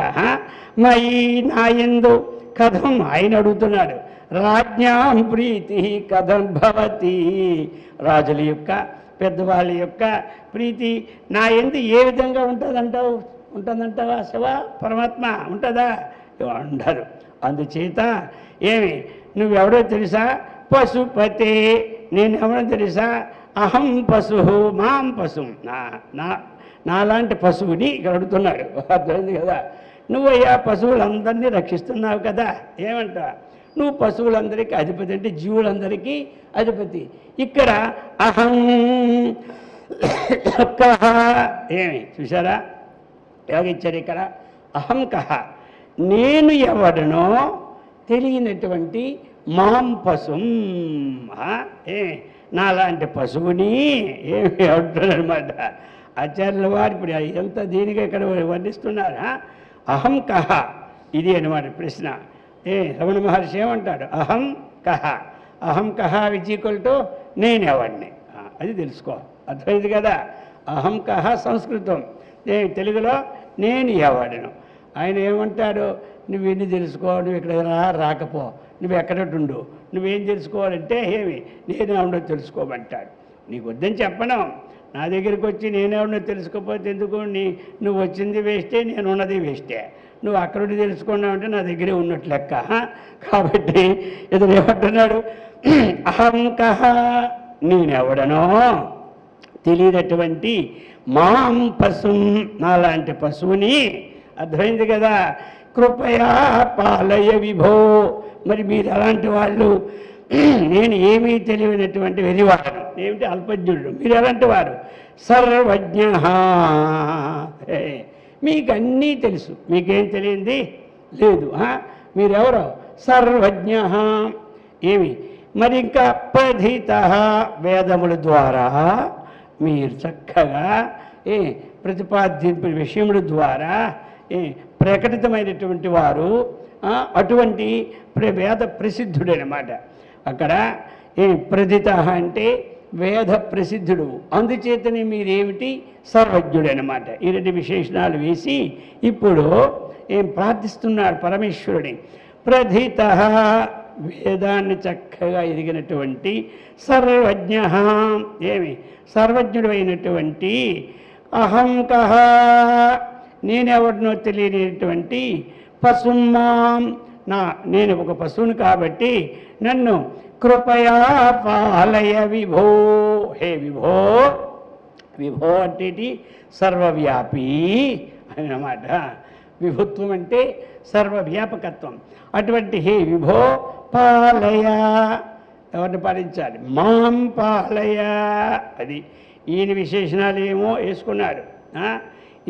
మయి నా యందు కథం, ఆయన అడుగుతున్నాడు. రాజ్ఞాం ప్రీతి కథం భవతి, రాజుల యొక్క పెద్దవాళ్ళ యొక్క ప్రీతి నా యందు ఏ విధంగా ఉంటుందంటావు? ఉంటుందంటావా? శివ పరమాత్మ ఉంటుందా? ఉండదు. అందుచేత ఏమి నువ్వెవడో తెలుసా? పశుపతే, నేను ఎవడో తెలుసా? అహం పశు మాం పశు, నాలాంటి పశువుని ఇక్కడ అడుగుతున్నాడు. అర్థమైంది కదా? నువ్వయ్యా పశువులందరినీ రక్షిస్తున్నావు కదా, ఏమంటా? నువ్వు పశువులందరికీ అధిపతి అంటే జీవులందరికీ అధిపతి. ఇక్కడ అహం కహ, ఏమి చూసారా యోగిచ్చారు ఇక్కడ? అహం కహ, నేను ఎవడనో తెలియనటువంటి మాం పశుం, నాలాంటి పశువుని ఏమి అంటున్నారన్నమాట ఆచార్యుల వారు. ఇప్పుడు ఎంత దీనిగా ఇక్కడ వర్ణిస్తున్నారా? అహం కహ, ఇది అనమాట ప్రశ్న. రమణ మహర్షి ఏమంటాడు? అహం కహ, అహం కహ విజీకులతో నేనెవడిని, అది తెలుసుకో. అర్థమైంది కదా? అహం కహ సంస్కృతం, తెలుగులో నేను ఎవడను. ఆయన ఏమంటాడు? నువ్వు ఎన్ని తెలుసుకో, నువ్వు ఇక్కడ రాకపో, నువ్వు ఎక్కడట్టుండు, నువ్వేం తెలుసుకోవాలంటే ఏమి నేనే ఉండో తెలుసుకోమంటాడు. నీకు వద్దని చెప్పను, నా దగ్గరికి వచ్చి నేనే ఉండో తెలుసుకోకపోతే ఎందుకు? నువ్వు వచ్చింది వేస్టే, నేను ఉన్నది వేస్టే. నువ్వు అక్కడుండి తెలుసుకున్నావు అంటే నా దగ్గరే ఉన్నట్టు లెక్క. కాబట్టి ఇతను ఏమంటున్నాడు? అహం కహ, నేనెవడనో తెలియనటువంటి మాం పశుం, నాలాంటి పశువుని. అర్థమైంది కదా? కృపయా పాలయ విభో, మరి మీరు ఎలాంటి వాళ్ళు? నేను ఏమీ తెలియనటువంటి వెరివాడు, ఏమిటి అల్పజ్ఞుడు, మీరు ఎలాంటి వారు? సర్వజ్ఞ, మీకు అన్నీ తెలుసు, మీకేం తెలియంది లేదు. మీరెవరో? సర్వజ్ఞ, ఏమి మరి ఇంకా ప్రధిత, వేదముల ద్వారా మీరు చక్కగా ప్రతిపాద్య విషయముల ద్వారా ప్రకటితమైనటువంటి వారు, అటువంటి వేద ప్రసిద్ధుడనమాట. అక్కడ ప్రధిత అంటే వేద ప్రసిద్ధుడు, అందుచేతనే మీరేమిటి? సర్వజ్ఞుడనమాట. ఈ రెండు విశేషణాలు వేసి ఇప్పుడు ప్రార్థిస్తున్నాడు పరమేశ్వరుని. ప్రధిత, వేదాన్ని చక్కగా ఎదిగినటువంటి సర్వజ్ఞ, ఏమి సర్వజ్ఞుడు అయినటువంటి అహం కహ, నేనెవడనో తెలియనటువంటి పశుమాం, నేను ఒక పశువును కాబట్టి నన్ను కృపయా పాలయ విభో, హే విభో. విభో అంటే సర్వవ్యాపి అన్నమాట. విభుత్వం అంటే సర్వవ్యాపకత్వం. అటువంటి హే విభో పాలయ, ఎవరిని పాలించాలి? మాం పాలయ. అది ఈయన విశేషణాలు ఏమో వేసుకున్నాడు.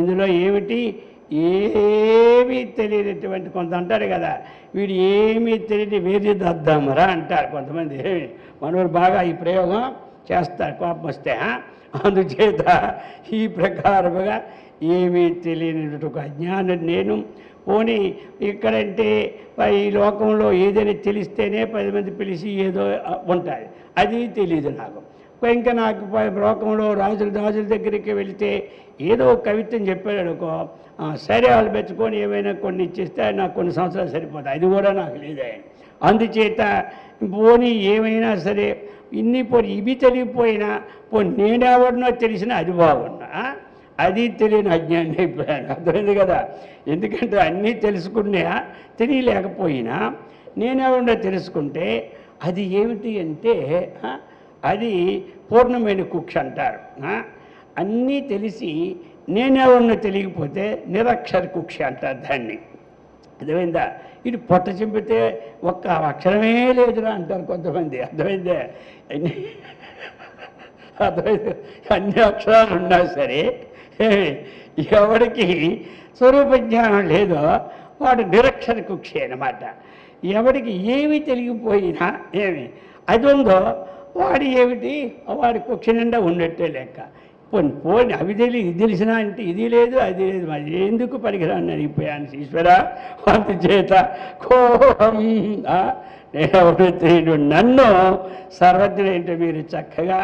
ఇందులో ఏమిటి? ఏమీ తెలియనటువంటి కొంత అంటారు కదా, వీడు ఏమీ తెలియని వేరే దద్దామరా అంటారు కొంతమంది. మనవారు బాగా ఈ ప్రయోగం చేస్తారు కోపం వస్తే. అందుచేత ఈ ప్రకారముగా ఏమీ తెలియనటువంటి ఒక అజ్ఞానం నేను. పోనీ ఇక్కడంటే ఈ లోకంలో ఏదైనా తెలిస్తేనే 10 మంది పిలిచి ఏదో ఉంటుంది, అది తెలియదు నాకు. ఇంకా నాకు లోకంలో రాజుల దగ్గరికి వెళితే ఏదో కవిత్వం చెప్పాడు అనుకో, సరే వాళ్ళు మెచ్చుకొని ఏమైనా కొన్ని ఇచ్చేస్తే నాకు కొన్ని సంవత్సరాలు సరిపోతాయి, అది కూడా నాకు లేదు. అందుచేత పోనీ ఏమైనా సరే పోనీ ఇవి తెలియకపోయినా పోనీ నేనెవరినో తెలిసినా అది బాగున్నా, అది తెలియని అజ్ఞానం అయిపోయాను. అర్థమైంది కదా? ఎందుకంటే అన్నీ తెలుసుకున్నా తెలియలేకపోయినా నేనెవరినో తెలుసుకుంటే అది ఏమిటి అంటే అది పూర్ణమైన కుక్ష అంటారు. అన్నీ తెలిసి నేనెవరినో తెలియకపోతే నిరక్షర కుక్ష అంటారు దాన్ని. అర్థమైందా? ఇది పొట్ట చింపితే ఒక్క అక్షరమే లేదురా అంటారు కొంతమంది. అర్థమైందే? అర్థమైంది. అన్ని అక్షరాలు ఉన్నా సరే ఎవరికి స్వరూప జ్ఞానం లేదో వాడు నిరక్షర కుక్షి అన్నమాట. ఎవరికి ఏమి తెలిగిపోయినా ఏమి అది ఉందో వాడు ఏమిటి, వాడి కుక్ష నిండా ఉన్నట్టే లెక్క. పోని అవి ఇది తెలిసినా అంటే ఇది లేదు అది లేదు, మరి ఎందుకు పనికిరాని అడిగిపోయాను ఈశ్వర. అందుచేత కోహం నేను నన్ను సర్వజ్ఞుడేంటో మీరు చక్కగా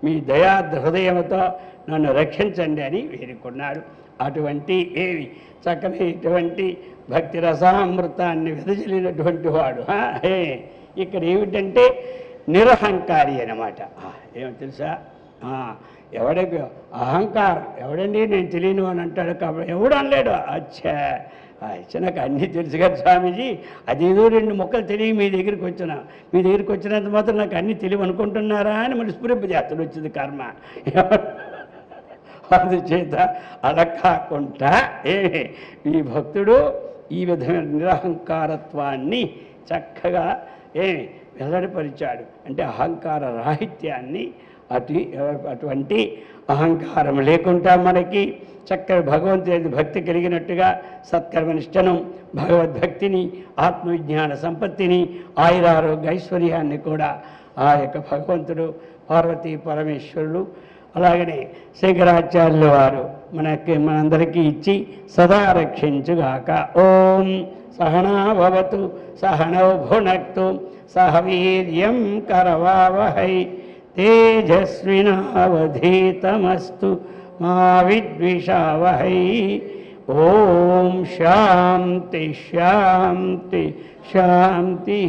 మీ దయా హృదయంతో నన్ను రక్షించండి అని వేడుకున్నాడు. అటువంటి చక్కనటువంటి భక్తి రసామృతాన్ని వెదజల్లినటువంటి వాడు. ఇక్కడ ఏమిటంటే నిరహంకారి అన్నమాట. ఏమో తెలుసా? ఎవడికి అహంకారం, ఎవడండి నేను తెలియను అని అంటాడు కాబట్టి ఎవడు అనలేడు. అచ్చా నాకు అన్నీ తెలుసు కదా స్వామీజీ, అదేదో 2 మొక్కలు తెలియ మీ దగ్గరికి వచ్చినంత మాత్రం నాకు అన్నీ తెలివి అనుకుంటున్నారా అని మళ్ళీ స్ఫురింప చేస్తాడు, వచ్చింది కర్మ. అందుచేత అలా కాకుండా ఈ భక్తుడు ఈ విధమైన నిరహంకారత్వాన్ని చక్కగా వెల్లడిపరిచాడు. అంటే అహంకార రాహిత్యాన్ని, అటువంటి అహంకారం లేకుండా మనకి చక్కగా భగవంతుడి భక్తి కలిగినట్టుగా సత్కర్మనిష్టను, భగవద్భక్తిని, ఆత్మవిజ్ఞాన సంపత్తిని, ఆయురారోగ్య ఐశ్వర్యాన్ని కూడా ఆ యొక్క భగవంతుడు, పార్వతీ పరమేశ్వరుడు, అలాగనే శంకరాచార్యుల వారు మనందరికీ ఇచ్చి సదా రక్షించుగాక. ఓం సహనాభవతు సహనౌ భునక్తు సహ వీర్యం కరవావహై తేజస్వినావధీతమస్తు మా విద్విషావహై. ఓం శాంతి శాంతి శాంతి.